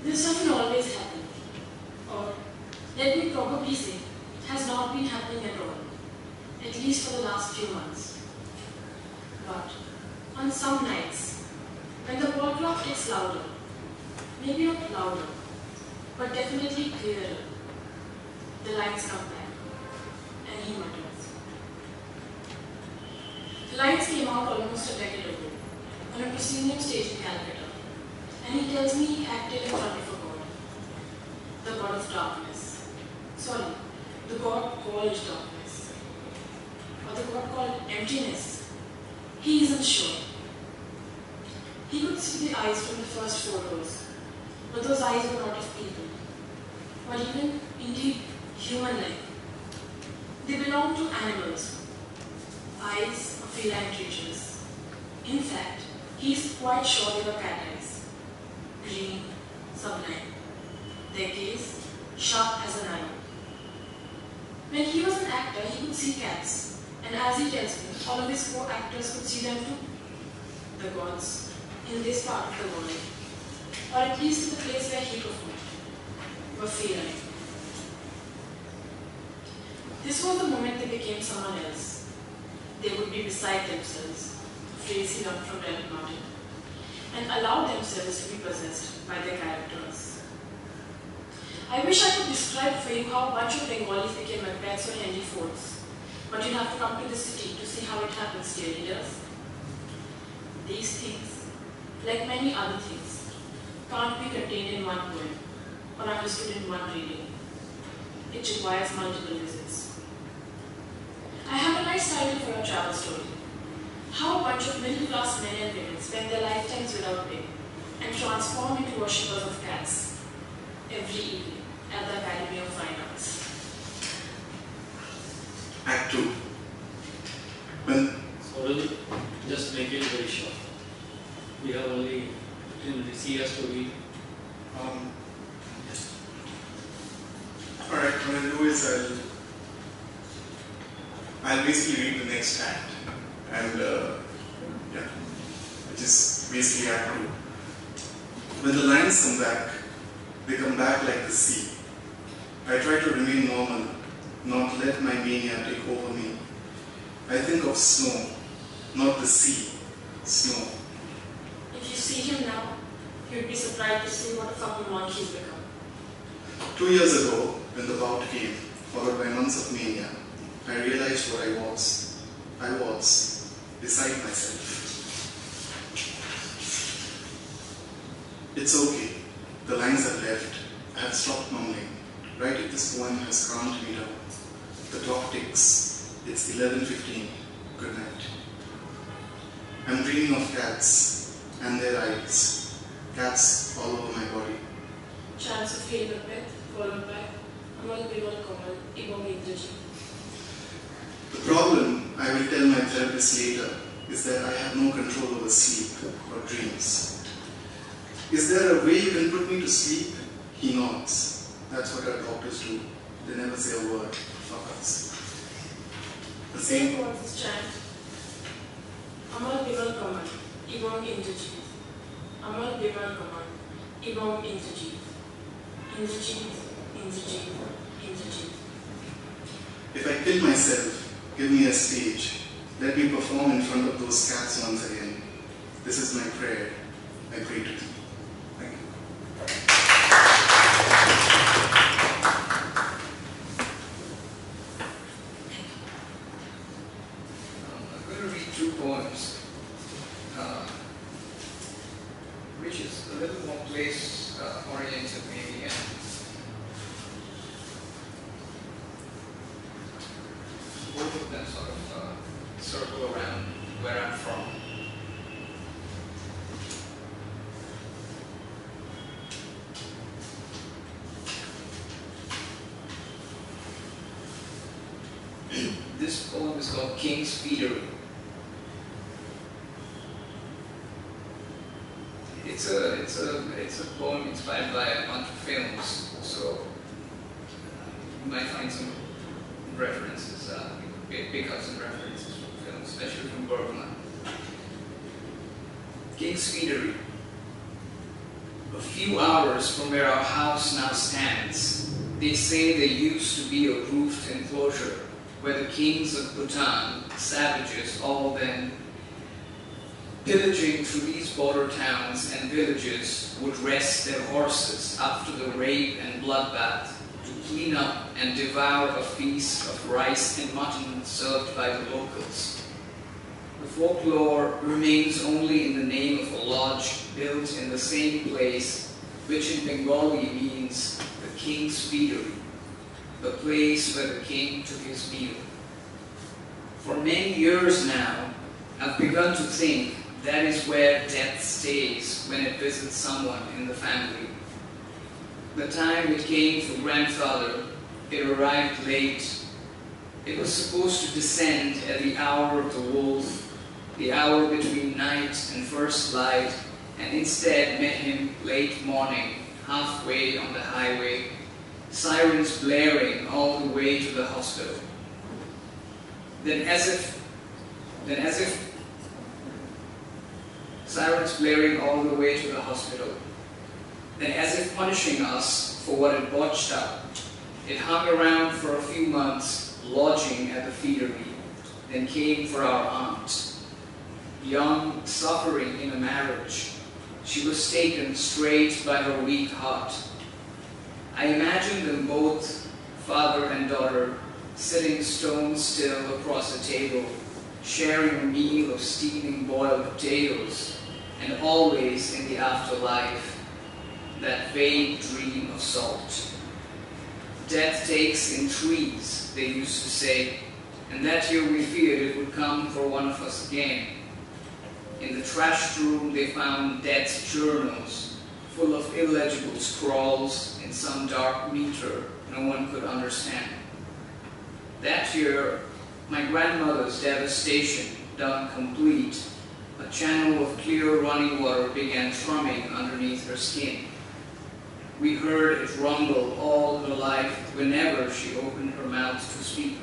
This doesn't always happen. Or, let me probably say, has not been happening at all. At least for the last few months. But, on some nights, when the ball clock gets louder, maybe not louder, but definitely clearer, the lines come back, and he mutters. The lines came out almost a decade ago, on a proscenium stage in Calcutta, and he tells me he acted in front of a god, the god of darkness. Sorry, the god called darkness, or the god called emptiness. He isn't sure. He could see the eyes from the first 4 rows, but those eyes were not of people, or even, indeed, human-like. They belonged to animals, eyes of feline creatures. In fact, he is quite sure they were cat eyes, green, sublime, their gaze sharp as an iron. When he was an actor, he could see cats, and as he tells me, all of his co-actors could see them too. The gods, in this part of the world, or at least in the place where he performed, were feline. This was the moment they became someone else. They would be beside themselves, a phrase he learned from Reverend Martin, and allow themselves to be possessed by their characters. I wish I could describe for you how a bunch of Bengalis became Macbeths or Henry Fords, but you'll have to come to the city to see how it happens, dear readers. These things, like many other things, can't be contained in one poem or understood in one reading. It requires multiple visits. I have a nice title for a travel story. How a bunch of middle-class men and women spend their lifetimes without pay and transform into worshippers of cats every evening at the Academy of Fine Arts. Act 2. When Souradeep, just make it very short. We have only 15 minutes. He has to read. Alright, what I'll do is I'll basically read the next act, and which is basically Act 2. When the lions come back, they come back like the sea. I try to remain normal, not let my mania take over me. I think of snow, not the sea, snow. If you see him now, you'd be surprised to see what a fucking monk he's become. 2 years ago, when the bout came, followed by months of mania, I realized what I was. I was beside myself. It's okay. The lines have left. I have stopped mumbling. Writing this poem has calmed me down. The clock ticks. It's 11:15. Good night. I'm dreaming of cats and their eyes. Cats all over my body. Chants of Hail Macbeth, followed by Amal Bimal Kamal, Ibom Indrajit. The problem, I will tell my therapist later, is that I have no control over sleep or dreams. Is there a way you can put me to sleep? He nods. That's what our doctors do. They never say a word. Fuck us. The Same same. words is chant. Amal Bimal Kamal, Ibom Indrajit. Amal Bimal Kamal, Ibom Indrajit. Indrajit, Indrajit, Indrajit. If I kill myself, give me a stage. Let me perform in front of those cats once again. This is my prayer. I pray to thee. Thank you. I'm going to read two poems, which is a little more place-oriented maybe, and both of them sort of circle around where I'm from. This poem is called King's Feedery. It's a poem inspired by a bunch of films, so you might find some references, pick up some references from films, especially from Bahuguna. King's Feedery. A few hours from where our house now stands, they say there used to be a roofed enclosure where the kings of Bhutan, savages all then, pillaging through these border towns and villages, would rest their horses after the rape and bloodbath to clean up and devour a feast of rice and mutton served by the locals. The folklore remains only in the name of a lodge built in the same place, which in Bengali means the king's feedery, the place where the king took his meal. For many years now, I've begun to think that is where death stays when it visits someone in the family. The time it came for grandfather, it arrived late. It was supposed to descend at the hour of the wolf, the hour between night and first light, and instead met him late morning, halfway on the highway, sirens blaring all the way to the hospital. Then as if sirens blaring all the way to the hospital. Then as if punishing us for what it botched up, it hung around for a few months, lodging at the feedery, then came for our aunt. Young, suffering in a marriage, she was taken straight by her weak heart. I imagined them both, father and daughter, sitting stone still across a table, sharing a meal of steaming boiled potatoes, and always in the afterlife, that vague dream of salt. Death takes in threes, they used to say, and that year we feared it would come for one of us again. In the trashed room they found death's journals, full of illegible scrawls in some dark meter no one could understand. That year, my grandmother's devastation done complete, a channel of clear running water began thrumming underneath her skin. We heard it rumble all her life whenever she opened her mouth to speak.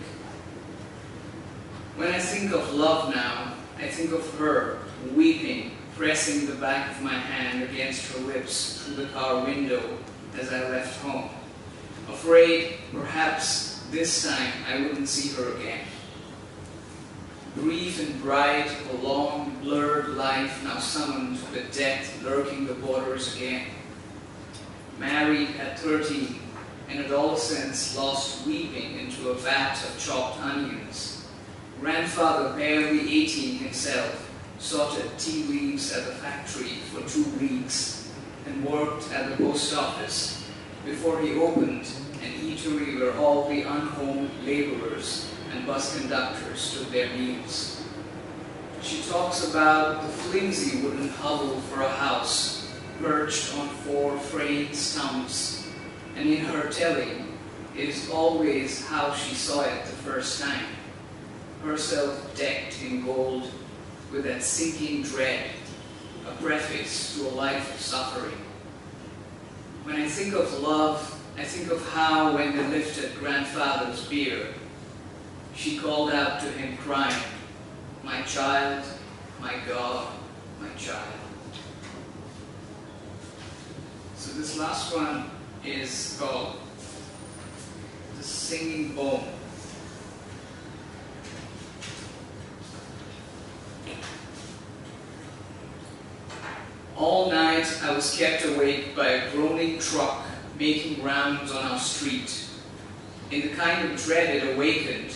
When I think of love now, I think of her, weeping, pressing the back of my hand against her lips through the car window as I left home, afraid perhaps this time I wouldn't see her again. Brief and bright, a long, blurred life now summoned with death lurking the borders again. Married at 13, and adolescence lost weeping into a vat of chopped onions. Grandfather, barely 18 himself, sorted tea leaves at the factory for 2 weeks and worked at the post office before he opened an eatery where all the unhomed laborers and bus conductors took their meals. She talks about the flimsy wooden hovel for a house perched on 4 frayed stumps, and in her telling, it is always how she saw it the first time, herself decked in gold with that sinking dread, a preface to a life of suffering. When I think of love, I think of how, when they lifted grandfather's bier, she called out to him crying, "My child, my God, my child." So this last one is called The Singing Bone. All night I was kept awake by a groaning truck making rounds on our street. In the kind of dread it awakened,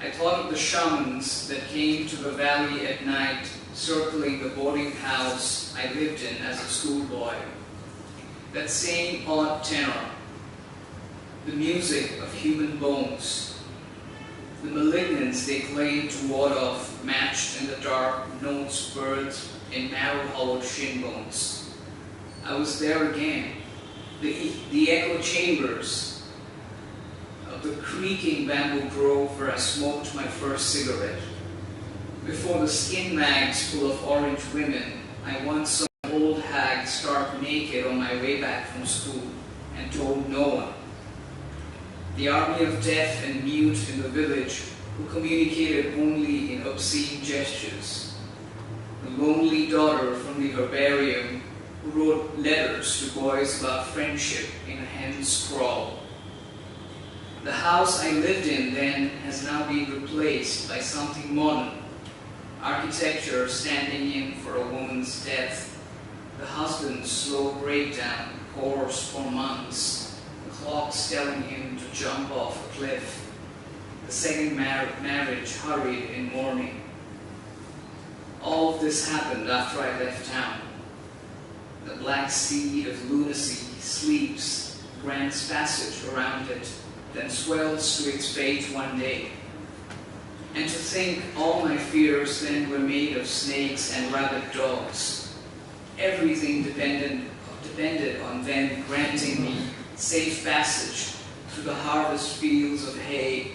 I thought of the shamans that came to the valley at night, circling the boarding house I lived in as a schoolboy. That same odd tenor, the music of human bones, the malignance they claimed to ward off, matched in the dark notes birthed in marrow-hollowed shin bones. I was there again, the echo chambers of the creaking bamboo grove where I smoked my first cigarette. Before the skin mags full of orange women, I once saw an old hag stark naked on my way back from school and told no one. The army of deaf and mute in the village who communicated only in obscene gestures. The lonely daughter from the herbarium who wrote letters to boys about friendship in a hen's scrawl. The house I lived in then has now been replaced by something modern. Architecture standing in for a woman's death. The husband's slow breakdown, course for months. The clocks telling him to jump off a cliff. The second marriage hurried in mourning. All of this happened after I left town. The black seed of lunacy sleeps, grants passage around it, then swells to its fate one day. And to think all my fears then were made of snakes and rabid dogs. Everything depended on them granting me safe passage through the harvest fields of hay.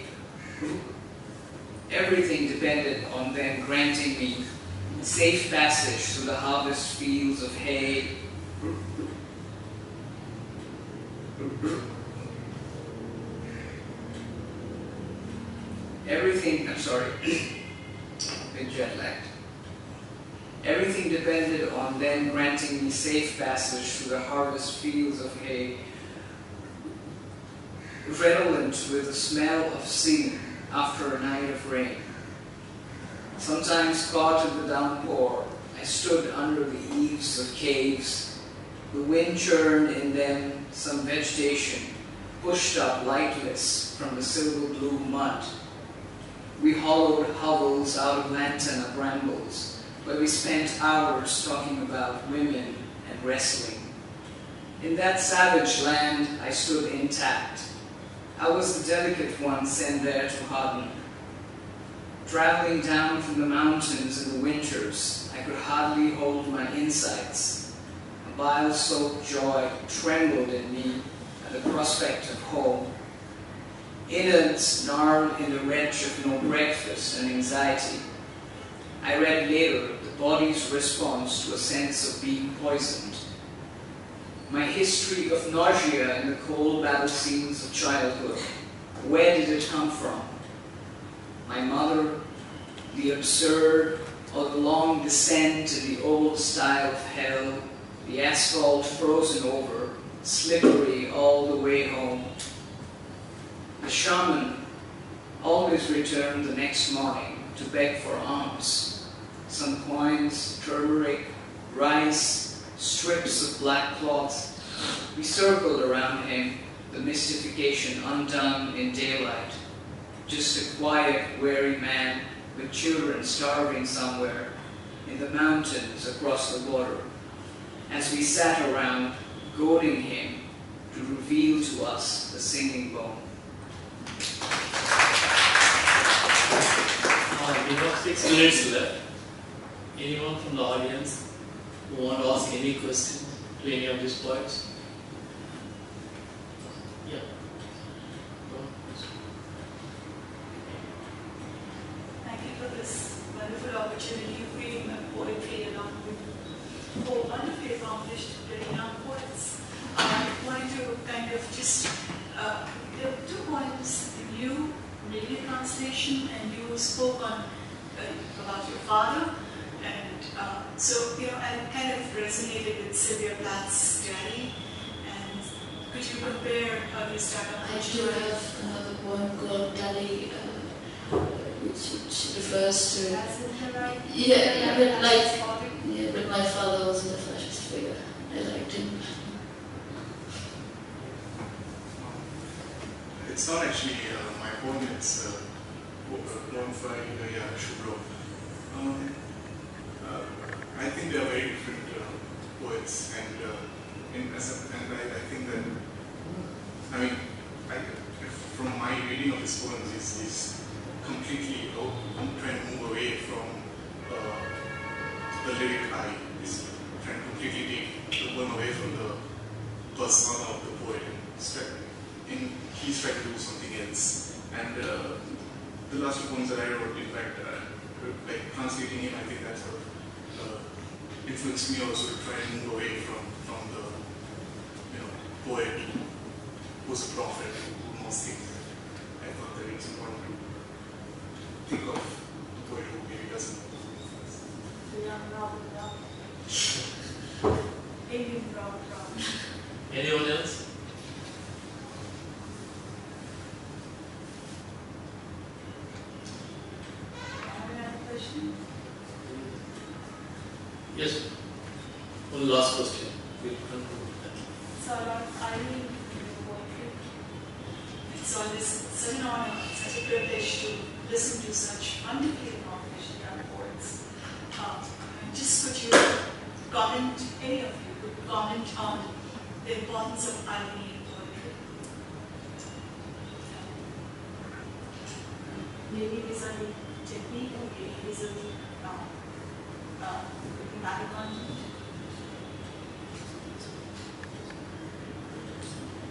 Everything depended on them granting me safe passage through the harvest fields of hay. Bit jet lagged. Everything depended on them granting me safe passage through the harvest fields of hay, redolent with the smell of Singh, after a night of rain. Sometimes caught in the downpour, I stood under the eaves of caves. The wind churned in them some vegetation, pushed up lightless from the silver blue mud. We hollowed hovels out of lantana brambles, where we spent hours talking about women and wrestling. In that savage land, I stood intact. I was the delicate one sent there to harden. Traveling down from the mountains in the winters, I could hardly hold my insides. A bile-soaked joy trembled in me at the prospect of home. Innards gnarled in the wrench of no breakfast and anxiety. I read later the body's response to a sense of being poisoned. My history of nausea in the cold battle scenes of childhood. Where did it come from? My mother, the absurd, or the long descent to the old style of hell, the asphalt frozen over, slippery all the way home. The shaman always returned the next morning to beg for alms. Some coins, turmeric, rice, strips of black cloth. We circled around him, the mystification undone in daylight. Just a quiet, weary man with children starving somewhere in the mountains across the border. As we sat around, goading him to reveal to us the singing bone. We have 6 minutes left. Anyone from the audience who want to ask any question to any of these poets? Yeah. Thank you for this wonderful opportunity of reading my poetry along with 4 wonderfully accomplished, very young poets. I wanted to kind of just, there are 2 poems in you, reading a translation, and you spoke on about your father, and so, I kind of resonated with Sylvia Plath's Daddy, and could you compare how you start off? I do have another poem called Daddy, which refers to... That's in the right? Yeah, but my father wasn't a fascist figure. I liked him. It's not actually my poem, it's a poem by Shubro. I think they are very different poets, and I think that, from my reading of his poems, he's completely trying to move away from the lyric eye. He's trying to completely take the poem away from the persona of the poet, and he's trying to do something else. And the last 2 poems that I wrote, in fact, like translating him, I think that sort of influenced me also to try and move away from the poet who's a prophet, who knows things. I thought that it's important to think of the poet who maybe doesn't. Anyone else? Yes. One last question. We'll conclude that. So a lot of irony in your poetry. It's always such an honor, such a privilege to listen to such wonderfully accomplished young poets. Just could you comment, any of you could comment on the importance of irony in poetry? Maybe vis-a-vis technique, or maybe vis-a-vis matter content.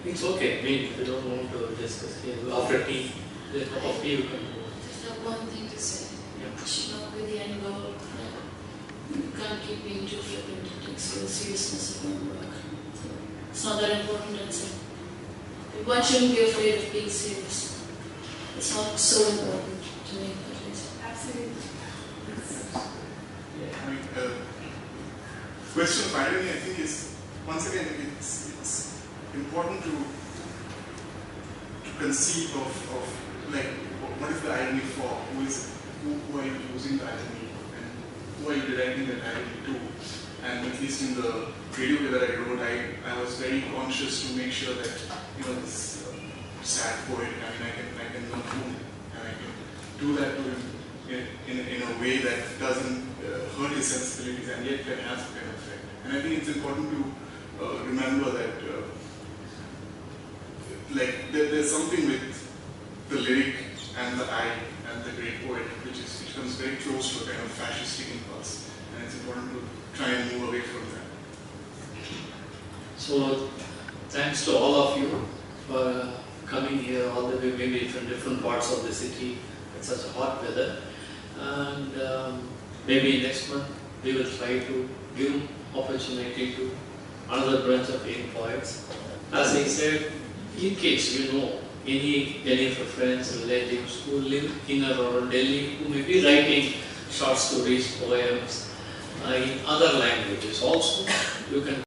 It's okay. If you don't want to discuss here, after tea, there's a cup of tea you can go. Just have one thing to say. Yeah. It should not be the end goal. You can't keep being too flippant. It takes the seriousness of your work. So it's not that important, I'd say. One shouldn't be afraid of being serious. It's not so important to me, at least. Absolutely. Question of irony, I think, is once again it's important to conceive of like what is the irony for? Who are you using the irony, and who are you directing that irony to? And at least in the radio play that I wrote, I was very conscious to make sure that, this sad poet, I can consume him, and I can do that to him in a way that doesn't hurt his sensibilities and yet can have an effect. And I think it's important to remember that there's something with the lyric and the I and the great poet which comes very close to a kind of fascistic impulse, and it's important to try and move away from that. So thanks to all of you for coming here all the way, maybe from different parts of the city at such a hot weather, and maybe next month we will try to give opportunity to another branch of young poets. As I said, in case you know any of your friends, relatives who live in or around Delhi who may be writing short stories, poems in other languages also, you can